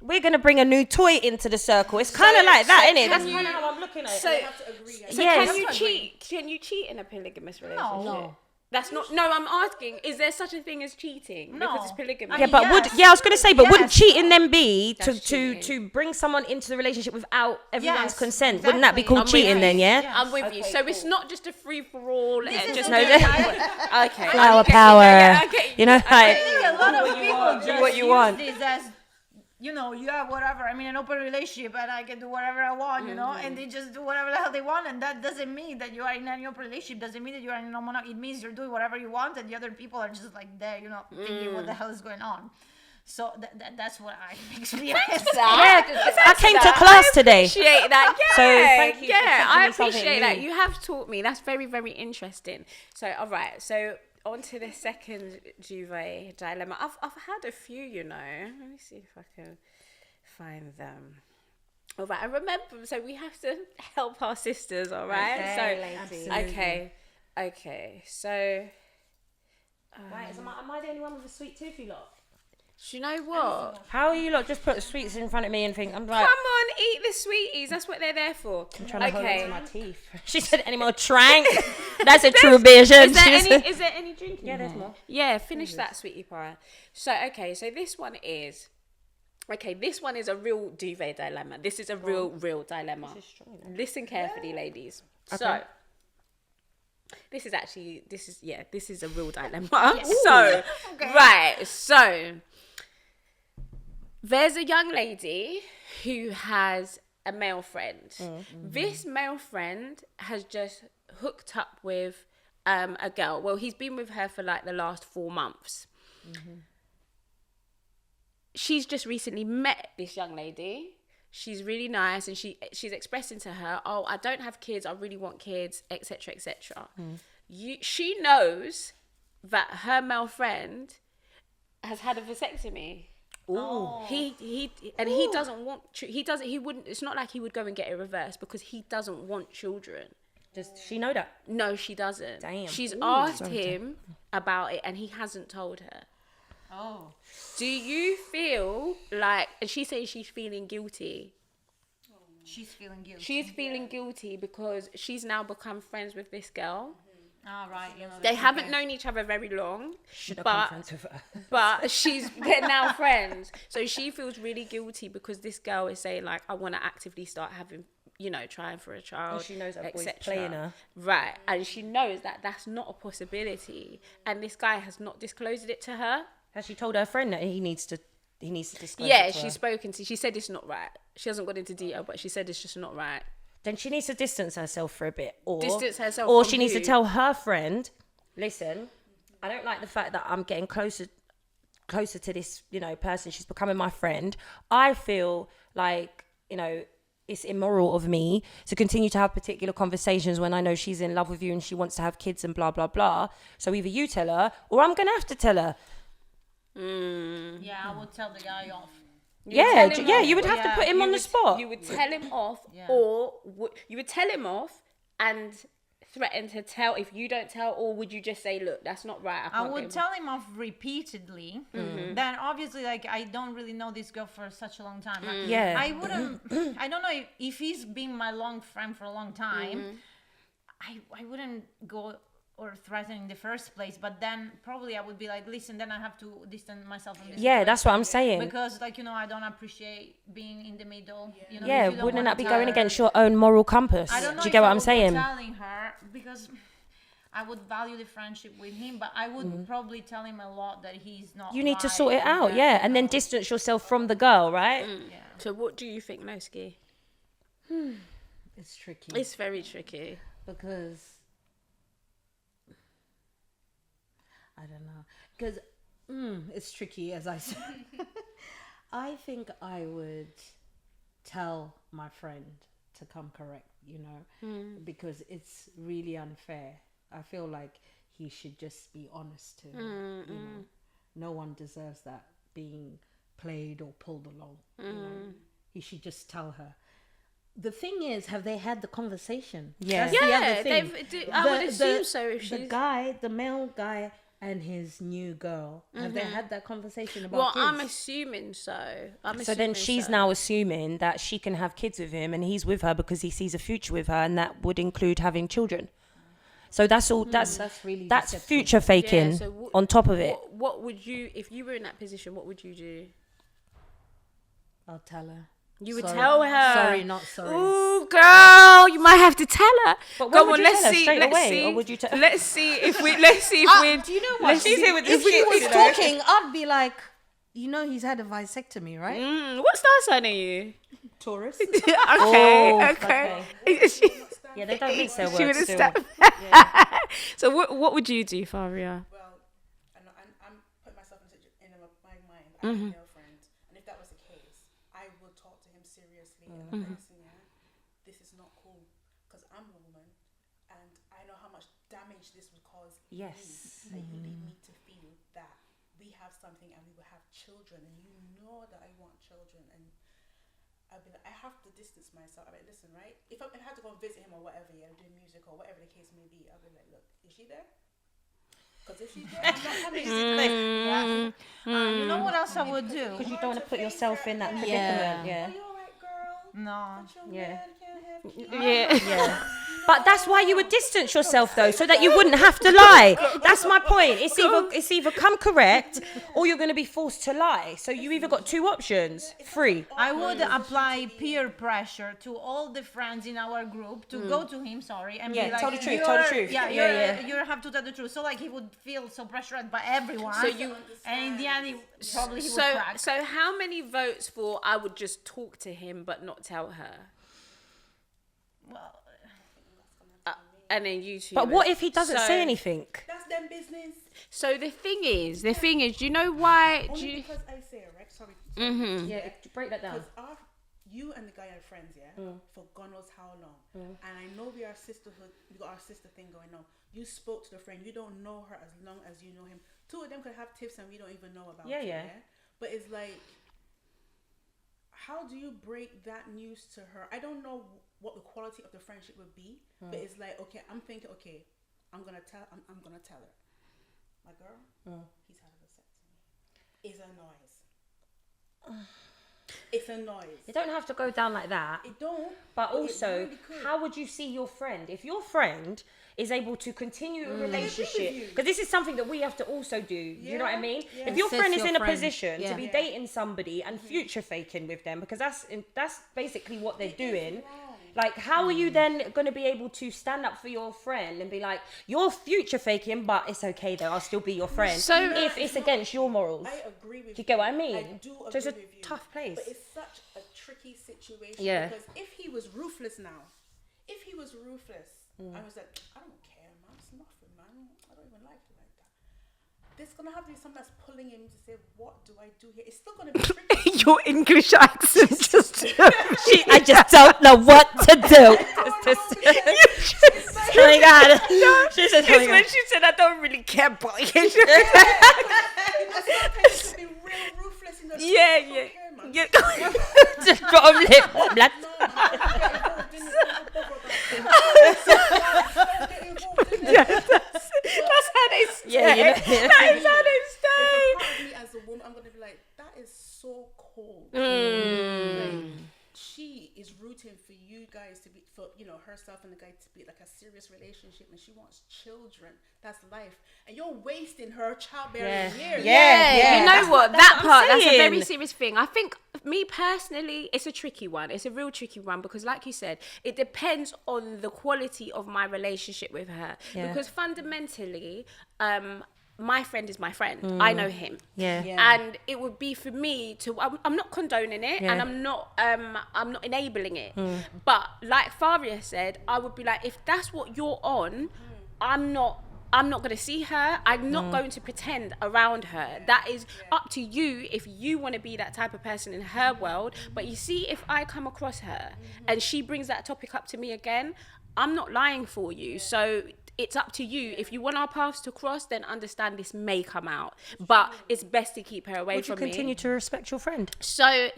Speaker 3: we're gonna bring a new toy into the circle. It's kind of like that, isn't it? That's kind of how I'm looking at it.
Speaker 1: So,
Speaker 3: Yes.
Speaker 1: can you cheat? Can you cheat in a polygamous relationship?
Speaker 4: No.
Speaker 1: That's not. No, I'm asking. Is there such a thing as cheating?
Speaker 5: No.
Speaker 1: Because it's polygamy.
Speaker 5: I
Speaker 3: Yeah,
Speaker 5: mean,
Speaker 3: but I was gonna say, but wouldn't
Speaker 5: Yes.
Speaker 3: cheating then be
Speaker 1: That's cheating.
Speaker 3: to bring someone into the relationship without everyone's
Speaker 5: Yes,
Speaker 3: consent? Wouldn't that be
Speaker 5: exactly.
Speaker 3: called cheating then? Yeah.
Speaker 5: Yeah.
Speaker 1: I'm with you. So it's not just a free for all.
Speaker 5: This is
Speaker 1: Just
Speaker 5: the
Speaker 3: no,
Speaker 5: thing,
Speaker 1: okay.
Speaker 3: Flower
Speaker 1: Okay,
Speaker 3: power.
Speaker 1: yeah, okay.
Speaker 3: You know,
Speaker 5: I
Speaker 3: like
Speaker 5: think a lot of people just
Speaker 3: what you
Speaker 5: use
Speaker 3: want.
Speaker 5: this as, you know, you have whatever. I mean, an open relationship, and I can do whatever I want, you know, and they just do whatever the hell they want, and that doesn't mean that you are in an open relationship. Doesn't mean that you are in a monogamy. It means you're doing whatever you want, and the other people are just like there, you know, thinking what the hell is going on. So that's what I experienced.
Speaker 3: yeah, I came to class today.
Speaker 1: Appreciate that. Yeah,
Speaker 3: So thank you for
Speaker 1: yeah,
Speaker 3: teaching
Speaker 1: I
Speaker 3: me something
Speaker 1: appreciate that.
Speaker 3: new.
Speaker 1: You have taught me. That's very, very interesting. So, all right. So, on to the second Duvet dilemma. I've had a few, you know. Let me see if I can find them. All right. And remember, so we have to help our sisters. All right.
Speaker 3: Okay,
Speaker 1: so,
Speaker 3: ladies.
Speaker 1: okay. So,
Speaker 3: Right, am I the only one with a sweet tooth, you lot?
Speaker 1: do you know what?
Speaker 3: How are you lot just put sweets in front of me and think I'm like
Speaker 1: Come on, eat the sweeties. That's what they're there for.
Speaker 3: I'm trying to hold on to my teeth. She said any more trank? That's a true vision.
Speaker 1: Is there any drinking?
Speaker 3: Yeah, there's more.
Speaker 1: Yeah, finish that, sweetie pie. So, so this one is a real duvet dilemma. This is a real dilemma. Listen carefully, ladies. So, this is a real dilemma. So, right, so there's a young lady who has a male friend. This male friend has just hooked up with a girl. Well, he's been with her for like the last 4 months. She's just recently met this young lady. She's really nice, and she's expressing to her, "Oh, I don't have kids. I really want kids, etc., etc." She knows that her male friend has had a vasectomy.
Speaker 3: Ooh.
Speaker 1: He doesn't want. He wouldn't. It's not like he would go and get it reversed because he doesn't want children.
Speaker 3: Does she know that?
Speaker 1: No, she doesn't.
Speaker 3: Damn.
Speaker 1: She's asked him about it, and he hasn't told her.
Speaker 5: Oh.
Speaker 1: Do you feel like, and she's saying she's feeling guilty.
Speaker 5: She's feeling guilty.
Speaker 1: She's feeling guilty because she's now become friends with this girl.
Speaker 5: All right. You know,
Speaker 1: They haven't known each other very long,
Speaker 3: Should have come
Speaker 1: but
Speaker 3: friends with her.
Speaker 1: they're now friends. So she feels really guilty because this girl is saying like, I want to actively start having, trying for a child.
Speaker 3: And she knows that boy's
Speaker 1: etc.
Speaker 3: playing her.
Speaker 1: Right, and she knows that that's not a possibility, and this guy has not disclosed it to her.
Speaker 3: Has she told her friend that he needs to disclose
Speaker 1: Yeah,
Speaker 3: it to her?
Speaker 1: she's spoken to. She said it's not right. She hasn't got into detail, but she said it's just not right.
Speaker 3: Then she needs to distance herself for a bit, or
Speaker 1: Distance herself
Speaker 3: or
Speaker 1: from
Speaker 3: she needs to
Speaker 1: who?
Speaker 3: tell her friend, listen, I don't like the fact that I'm getting closer to this, person. She's becoming my friend. I feel like, it's immoral of me to continue to have particular conversations when I know she's in love with you and she wants to have kids and blah, blah, blah. So either you tell her or I'm going to have to tell her.
Speaker 5: Yeah, I would tell the guy off.
Speaker 3: You would have to put him on the spot.
Speaker 1: You would tell him off,
Speaker 5: Yeah.
Speaker 1: or you would tell him off and threaten to tell if you don't tell, or would you just say, look, that's not right.
Speaker 5: I would tell him off repeatedly. Then obviously, like, I don't really know this girl for such a long time.
Speaker 3: Yeah.
Speaker 5: I wouldn't. I don't know if he's been my long friend for a long time. I wouldn't go or threaten in the first place. But then probably I would be like, listen, then I have to distance myself from this.
Speaker 3: Yeah, that's what I'm saying.
Speaker 5: Because, like, I don't appreciate being in the middle. If you don't
Speaker 3: Wouldn't
Speaker 5: wanna
Speaker 3: that be
Speaker 5: tell
Speaker 3: going
Speaker 5: her-
Speaker 3: against your own moral compass?
Speaker 5: I don't know.
Speaker 3: Do you
Speaker 5: if
Speaker 3: get what
Speaker 5: I
Speaker 3: I'm
Speaker 5: would be
Speaker 3: saying?
Speaker 5: Telling her, because I would value the friendship with him, but I would probably tell him a lot that he's not.
Speaker 3: You need to
Speaker 5: right
Speaker 3: sort it
Speaker 5: and
Speaker 3: out,
Speaker 5: that,
Speaker 3: yeah, and then distance yourself from the girl, right?
Speaker 1: So what do you think, Noski?
Speaker 4: It's tricky
Speaker 1: It's very tricky.
Speaker 4: because I don't know, because it's tricky, as I said. I think I would tell my friend to come correct, because it's really unfair. I feel like he should just be honest to her. No one deserves that, being played or pulled along. He should just tell her. The thing is, have they had the conversation?
Speaker 3: Yeah.
Speaker 4: That's the other
Speaker 1: Yeah,
Speaker 4: thing.
Speaker 1: I would assume so. If
Speaker 4: The
Speaker 1: she's
Speaker 4: guy, the male guy, and his new girl? Have they had that conversation about
Speaker 1: Well,
Speaker 4: kids?
Speaker 1: I'm assuming so.
Speaker 3: So then she's now assuming that she can have kids with him and he's with her because he sees a future with her, and that would include having children. So that's all. That's
Speaker 4: really
Speaker 3: that's
Speaker 4: deceptive.
Speaker 3: future faking on top of it.
Speaker 1: What would you, if you were in that position, what would you do?
Speaker 4: I'll tell her.
Speaker 1: You would
Speaker 4: Sorry.
Speaker 1: tell her.
Speaker 4: Sorry, not sorry.
Speaker 1: Ooh, girl, you might have to tell her.
Speaker 3: But when
Speaker 1: Go
Speaker 3: would
Speaker 1: on,
Speaker 3: you
Speaker 1: let's
Speaker 3: tell her?
Speaker 1: see.
Speaker 3: Straight
Speaker 1: Let's
Speaker 3: away,
Speaker 1: see.
Speaker 3: or would you tell?
Speaker 1: Let's see if we. Let's see if we.
Speaker 4: Do you know what?
Speaker 1: She's here with this
Speaker 4: If he
Speaker 1: shit.
Speaker 4: was talking, I'd be like, you know, he's had a vasectomy, right?
Speaker 1: What star sign are you?
Speaker 4: Taurus.
Speaker 1: Okay.
Speaker 3: Oh,
Speaker 1: okay.
Speaker 3: Yeah, they don't mix their
Speaker 1: She would
Speaker 3: words
Speaker 1: have
Speaker 3: still.
Speaker 1: stepped. So what would you do, Faria?
Speaker 2: Well, I'm putting myself in my mind. I have a male friend, and if that was the case, I would talk to him seriously and listen. Yeah, this is not cool because I'm a woman, and I know how much damage this would cause.
Speaker 3: Yes.
Speaker 2: Me, that you lead me to feel that we have something and we will have children, and you know that I want children, and I'd be like, I have to distance myself. I mean, listen, right? If I had to go and visit him or whatever, yeah, do music or whatever the case may be, I'd be like, look, is she there? Because if she's there, I'm not coming.
Speaker 5: You know what else I would do?
Speaker 3: Because you don't want to put yourself in that predicament. Yeah.
Speaker 2: Are you alright, girl?
Speaker 5: No.
Speaker 2: But your
Speaker 3: Yeah.
Speaker 2: man can't have kids.
Speaker 1: Yeah.
Speaker 3: Yeah. But that's why you would distance yourself though, so that you wouldn't have to lie. That's my point. It's either come correct or you're going to be forced to lie. So you either got two options. Free.
Speaker 5: I would apply peer pressure to all the friends in our group to go to him, and
Speaker 3: Yeah,
Speaker 5: be like,
Speaker 3: tell the truth,
Speaker 5: "You're-
Speaker 3: tell the truth."
Speaker 5: Yeah,
Speaker 3: Yeah,
Speaker 5: you have to tell the truth. So like he would feel so pressured by everyone.
Speaker 1: So you-
Speaker 5: and in the end, he would
Speaker 1: So
Speaker 5: crack.
Speaker 1: so how many votes for I would just talk to him but not tell her?
Speaker 5: Well,
Speaker 1: And then you two.
Speaker 3: But what if he doesn't
Speaker 1: So-
Speaker 3: say anything?
Speaker 2: That's them business.
Speaker 1: So the thing is, do you know why? Do
Speaker 2: Only
Speaker 1: you,
Speaker 2: because I say it, right? Sorry.
Speaker 3: Yeah, break that down.
Speaker 2: Because you and the guy are friends, yeah, for God knows how long. And I know we are sisterhood. We got our sister thing going on. You spoke to the friend. You don't know her as long as you know him. Two of them could have tips and we don't even know about.
Speaker 3: Yeah,
Speaker 2: it,
Speaker 3: yeah.
Speaker 2: But it's like, how do you break that news to her? I don't know what the quality of the friendship would be, but it's like, okay, I'm thinking, okay, I'm gonna tell her, my girl, he's had a vasectomy. It's a noise. It's a noise.
Speaker 3: You don't have to go down like that.
Speaker 2: It don't.
Speaker 3: But
Speaker 2: it
Speaker 3: also,
Speaker 2: really could.
Speaker 3: how would you see your friend? If your friend is able to continue a relationship,
Speaker 2: you.
Speaker 3: because this is something that we have to also do. You know what I mean?
Speaker 2: Yeah.
Speaker 3: If your
Speaker 4: Assess
Speaker 3: friend is
Speaker 4: your
Speaker 3: in a
Speaker 4: friend.
Speaker 3: position
Speaker 4: Yeah.
Speaker 3: to be dating somebody and future faking with them, because that's basically what they're doing. Like, how are you then going to be able to stand up for your friend and be like, you're future faking, but it's okay though, I'll still be your friend.
Speaker 1: So-
Speaker 3: if it's against your morals.
Speaker 2: I agree with you.
Speaker 3: Do you get what I mean?
Speaker 2: I do agree
Speaker 3: So it's a
Speaker 2: with you.
Speaker 3: tough place.
Speaker 2: But it's such a tricky situation.
Speaker 3: Yeah.
Speaker 2: Because if he was ruthless now, I was like, I don't care, man. It's nothing, man. I don't even like you like that. There's gonna have to be someone that's pulling him to say, what do I do here? It's still gonna be tricky.
Speaker 1: your English accent just.
Speaker 3: I just don't know what to do. Oh my God. She said,
Speaker 1: It's when she said, I don't really care about you.
Speaker 2: Sometimes you can be real ruthless in the
Speaker 1: Yeah,
Speaker 2: I don't care, man.
Speaker 1: yeah.
Speaker 3: just got a lip. Blood.
Speaker 2: No, man, get involved in it.
Speaker 1: That's how they stay.
Speaker 3: Yeah, you know.
Speaker 1: That is how they
Speaker 2: There's
Speaker 1: stay.
Speaker 2: a part of me as a woman, I'm gonna be like, that is so cold. Like, she is rooting for you guys to be, for herself and the guy to be like a serious relationship, and she wants children. That's life, and you're wasting her childbearing years.
Speaker 3: Yeah.
Speaker 1: You know what?
Speaker 3: that's
Speaker 1: That
Speaker 3: what I'm
Speaker 1: part, that's a
Speaker 3: saying.
Speaker 1: very serious thing. I think, me personally, it's a tricky one. It's a real tricky one because, like you said, it depends on the quality of my relationship with her.
Speaker 3: Yeah.
Speaker 1: Because fundamentally, my friend is my friend. I know him.
Speaker 3: Yeah.
Speaker 1: And it would be for me to. I'm not condoning it, and I'm not enabling it. But like Faria said, I would be like, if that's what you're on, I'm not going to see her. I'm not going to pretend around her. That is up to you if you want to be that type of person in her world. But you see, if I come across her and she brings that topic up to me again, I'm not lying for you. So it's up to you. If you want our paths to cross, then understand this may come out. But it's best to keep her away
Speaker 3: Would you
Speaker 1: from me.
Speaker 3: continue to respect your friend?
Speaker 1: So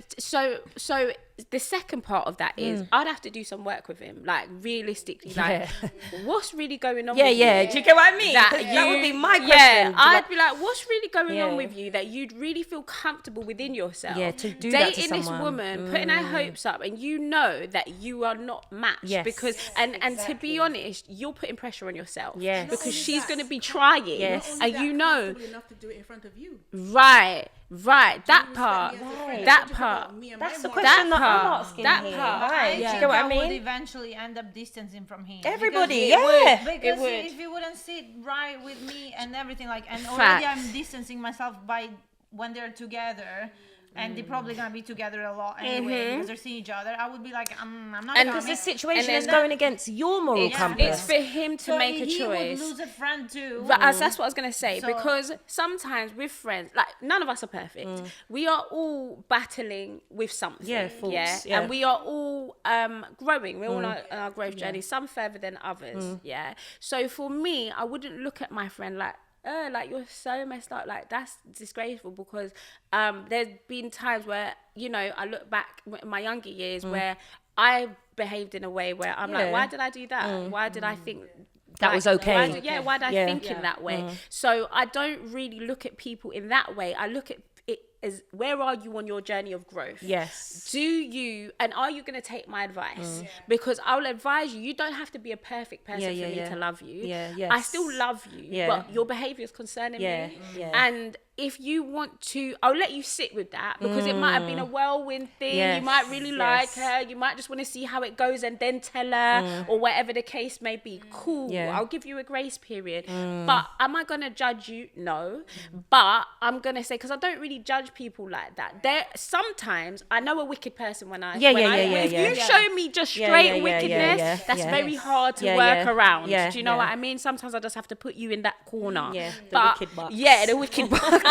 Speaker 1: the second part of that is I'd have to do some work with him, like realistically, like what's really going on?
Speaker 3: Yeah,
Speaker 1: with
Speaker 3: yeah.
Speaker 1: you
Speaker 3: Do you get what I mean? That would be my question.
Speaker 1: Yeah, I'd be like, what's really going on with you that you'd really feel comfortable within yourself?
Speaker 3: Yeah, to do that to
Speaker 1: dating this
Speaker 3: someone.
Speaker 1: woman, putting her hopes up, and you know that you are not matched because and to be honest, you're putting pressure on yourself.
Speaker 3: Yes.
Speaker 1: Because she's going to be trying,
Speaker 3: Yes.
Speaker 1: and you know,
Speaker 2: enough to do it in front of you.
Speaker 1: right, that part, that part.
Speaker 3: That's the
Speaker 2: That
Speaker 3: question that
Speaker 1: part,
Speaker 3: I'm asking
Speaker 1: that
Speaker 3: here.
Speaker 1: part.
Speaker 3: Right.
Speaker 5: I
Speaker 3: Do you get what I
Speaker 5: would
Speaker 3: mean?
Speaker 5: eventually end up distancing from him.
Speaker 3: Everybody,
Speaker 5: Because-
Speaker 3: yeah.
Speaker 5: Because
Speaker 1: would.
Speaker 5: if he wouldn't sit right with me and everything, like, and
Speaker 1: Facts.
Speaker 5: already I'm distancing myself by when they're together. And they're probably gonna be together a lot anyway because they're seeing each other. I would be like, I'm not.
Speaker 1: And
Speaker 5: coming.
Speaker 3: Because the situation
Speaker 1: And
Speaker 3: is
Speaker 1: then
Speaker 3: going against your moral compass.
Speaker 1: It's for him to
Speaker 5: So
Speaker 1: make a
Speaker 5: he
Speaker 1: choice.
Speaker 5: would lose a friend too.
Speaker 1: But as that's what I was gonna say,
Speaker 5: So-
Speaker 1: because sometimes with friends, like none of us are perfect. We are all battling with something.
Speaker 3: Yeah, faults, yeah.
Speaker 1: And we are all growing. We're all on our growth journey, some further than others. Yeah. So for me, I wouldn't look at my friend like you're so messed up, like that's disgraceful, because there's been times where, you know, I look back in my younger years where I behaved in a way where I'm like, why did I do that? Why did I think
Speaker 3: That was okay.
Speaker 1: why did I think in
Speaker 3: Yeah.
Speaker 1: that way? So I don't really look at people in that way. I look at it as, where are you on your journey of growth?
Speaker 3: Yes.
Speaker 1: Do you, and are you going to take my advice? Because I'll advise you, you don't have to be a perfect person
Speaker 3: Yeah,
Speaker 1: for me
Speaker 3: yeah.
Speaker 1: to love you.
Speaker 3: Yeah, yes.
Speaker 1: I still love you,
Speaker 3: Yeah.
Speaker 1: but your behaviour is concerning
Speaker 3: Yeah,
Speaker 1: me.
Speaker 3: yeah.
Speaker 1: And if you want to, I'll let you sit with that, because it might have been a whirlwind thing.
Speaker 3: Yes,
Speaker 1: You might really like her. You might just want to see how it goes and then tell her, or whatever the case may be. Cool.
Speaker 3: Yeah.
Speaker 1: I'll give you a grace period. But am I going to judge you? No. But I'm going to say, because I don't really judge people like that. There, sometimes I know a wicked person when I,
Speaker 3: Yeah,
Speaker 1: when
Speaker 3: yeah,
Speaker 1: I,
Speaker 3: yeah,
Speaker 1: if
Speaker 3: yeah,
Speaker 1: you
Speaker 3: yeah.
Speaker 1: show me just
Speaker 3: Yeah,
Speaker 1: straight
Speaker 3: yeah, yeah,
Speaker 1: wickedness,
Speaker 3: yeah,
Speaker 1: that's
Speaker 3: yeah.
Speaker 1: very hard to
Speaker 3: Yeah,
Speaker 1: work
Speaker 3: yeah.
Speaker 1: around.
Speaker 3: Yeah,
Speaker 1: Do you know
Speaker 3: yeah.
Speaker 1: what I mean? Sometimes I just have to put you in that corner.
Speaker 3: Yeah, the
Speaker 1: But
Speaker 3: wicked box.
Speaker 1: yeah, the wicked box.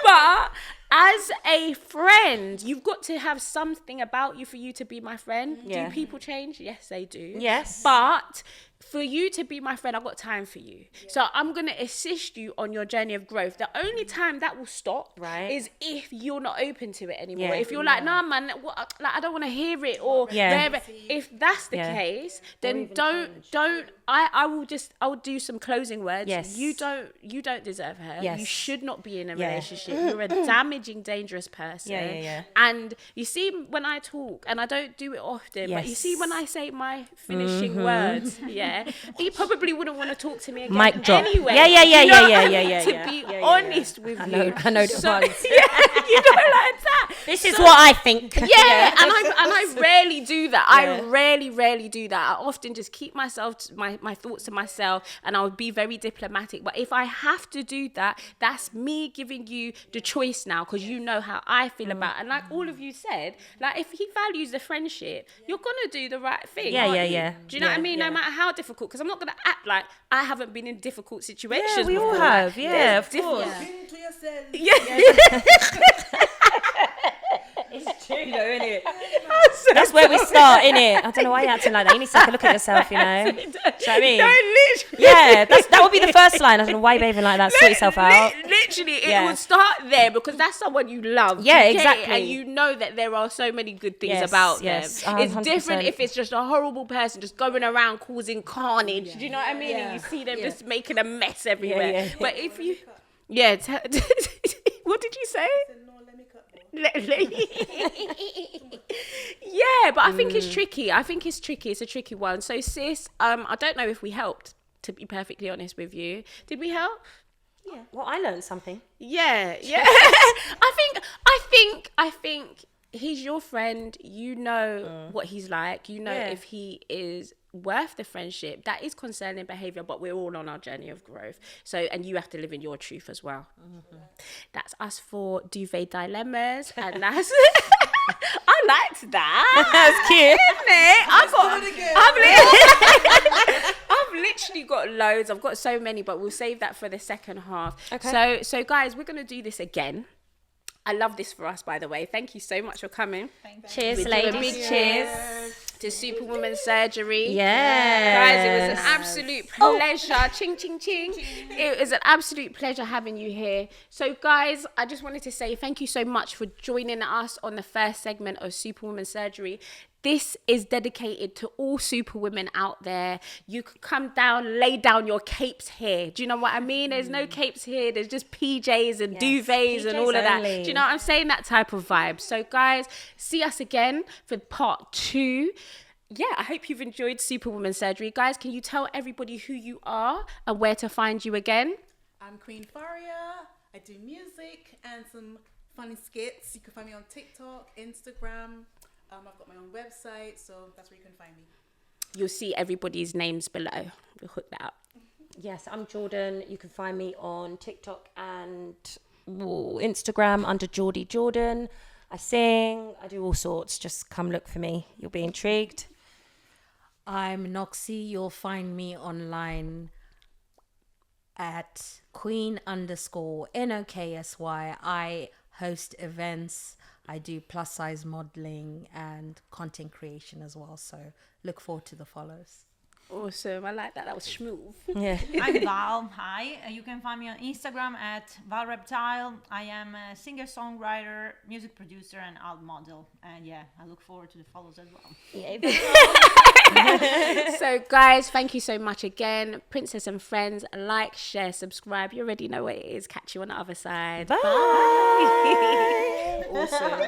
Speaker 1: But as a friend, you've got to have something about you for you to be my friend.
Speaker 3: Yeah.
Speaker 1: Do people change? Yes, they do.
Speaker 3: Yes.
Speaker 1: But for you to be my friend, I've got time for you. So I'm going to assist you on your journey of growth. The only time that will stop
Speaker 3: Right.
Speaker 1: is if you're not open to it anymore.
Speaker 3: Yeah.
Speaker 1: If you're like, nah, man, like, I don't want to hear it, or
Speaker 3: Yeah.
Speaker 1: whatever. If that's the
Speaker 3: Yeah.
Speaker 1: case, then I will do some closing words.
Speaker 3: Yes.
Speaker 1: You don't deserve her.
Speaker 3: Yes.
Speaker 1: You should not be in a
Speaker 3: Yeah.
Speaker 1: relationship. You're a damaging, dangerous person.
Speaker 3: Yeah, yeah, yeah.
Speaker 1: And you see, when I talk, and I don't do it often, but you see, when I say my finishing words, you probably wouldn't want to talk to me again
Speaker 3: Mic drop.
Speaker 1: anyway.
Speaker 3: Yeah, yeah, yeah,
Speaker 1: You know
Speaker 3: yeah,
Speaker 1: what I
Speaker 3: yeah,
Speaker 1: mean?
Speaker 3: yeah,
Speaker 1: To
Speaker 3: yeah.
Speaker 1: be
Speaker 3: Yeah, yeah,
Speaker 1: honest with
Speaker 3: I
Speaker 1: you.
Speaker 3: know the
Speaker 1: So,
Speaker 3: ones.
Speaker 1: yeah, you know, like that.
Speaker 3: This is what I think.
Speaker 1: Yeah, and I rarely do that. I rarely do that. I often just keep my thoughts to myself, and I'll be very diplomatic. But if I have to do that, that's me giving you the choice now, because you know how I feel about it. And like all of you said, like if he values the friendship, you're gonna do the right thing.
Speaker 3: Yeah,
Speaker 1: aren't
Speaker 3: yeah,
Speaker 1: you?
Speaker 3: yeah.
Speaker 1: Do you know what I
Speaker 3: Yeah,
Speaker 1: mean?
Speaker 3: yeah.
Speaker 1: No matter how difficult, because I'm not gonna act like I haven't been in difficult situations.
Speaker 3: Yeah, we all
Speaker 1: before.
Speaker 3: have. Yeah,
Speaker 1: There's
Speaker 3: of course.
Speaker 2: Being to yourself.
Speaker 3: It's true though, isn't it? That's where we start, innit? I don't know why you're acting like that. You need to take a look at yourself, you know. Do you know what I mean?
Speaker 1: No, literally.
Speaker 3: Yeah, that would be the first line. I don't know why you're behaving like that. Sort yourself out.
Speaker 1: Literally, it
Speaker 3: Yeah.
Speaker 1: would start there, because that's someone you love.
Speaker 3: Yeah,
Speaker 1: you get it,
Speaker 3: exactly.
Speaker 1: and you know that there are so many good things
Speaker 3: Yes,
Speaker 1: about
Speaker 3: yes,
Speaker 1: them. It's
Speaker 3: 100%.
Speaker 1: different if it's just a horrible person just going around causing carnage. Do you know what I mean? And you see them just making a mess everywhere.
Speaker 3: yeah.
Speaker 1: But if you, what did you say?
Speaker 2: No, let me cut, bro.
Speaker 1: Yeah, but I think it's tricky. It's a tricky one. So sis, I don't know if we helped, to be perfectly honest with you. Did we help?
Speaker 3: Well, I learned something.
Speaker 1: Yeah. I think he's your friend. You know what he's like. You know if he is worth the friendship. That is concerning behavior, but we're all on our journey of growth. So, and you have to live in your truth as well. That's us for DUVET Dilemmas, and that's. I liked that.
Speaker 3: That's cute.
Speaker 1: I've literally got loads. I've got so many, but we'll save that for the second half.
Speaker 3: Okay.
Speaker 1: So guys, we're gonna do this again. I love this for us, by the way. Thank you so much for coming.
Speaker 3: Cheers,
Speaker 1: We do
Speaker 3: ladies.
Speaker 1: a big cheers. to Superwoman Surgery.
Speaker 3: Yes.
Speaker 1: Guys, it was an absolute pleasure. Ching, ching, ching. It was an absolute pleasure having you here. So, guys, I just wanted to say thank you so much for joining us on the first segment of Superwoman Surgery. This is dedicated to all superwomen out there. You can come down, lay down your capes here. Do you know what I mean? There's no capes here. There's just PJs and duvets and
Speaker 3: PJs
Speaker 1: all of that.
Speaker 3: only.
Speaker 1: Do you know what I'm saying? That type of vibe. So, guys, see us again for part 2. Yeah, I hope you've enjoyed Superwoman Surgery. Guys, can you tell everybody who you are and where to find you again?
Speaker 2: I'm Queen Faria. I do music and some funny skits. You can find me on TikTok, Instagram. I've got my own website, so that's where you can find me.
Speaker 1: You'll see everybody's names below. We'll hook that up.
Speaker 3: Yes, I'm Jordan. You can find me on TikTok and Instagram under Geordie Jordan. I sing, I do all sorts. Just come look for me. You'll be intrigued.
Speaker 4: I'm Noxy. You'll find me online at Queen_NOKSY. I host events. I do plus size modeling and content creation as well. So look forward to the follows.
Speaker 1: Awesome. I like that. That was smooth.
Speaker 3: Yeah.
Speaker 5: I'm Val. Hi. You can find me on Instagram at ValReptile. I am a singer-songwriter, music producer, and alt model. And yeah, I look forward to the follows as well.
Speaker 1: So, guys, thank you so much again. Princess and friends, like, share, subscribe. You already know what it is. Catch you on the other side.
Speaker 3: Bye.
Speaker 1: Awesome.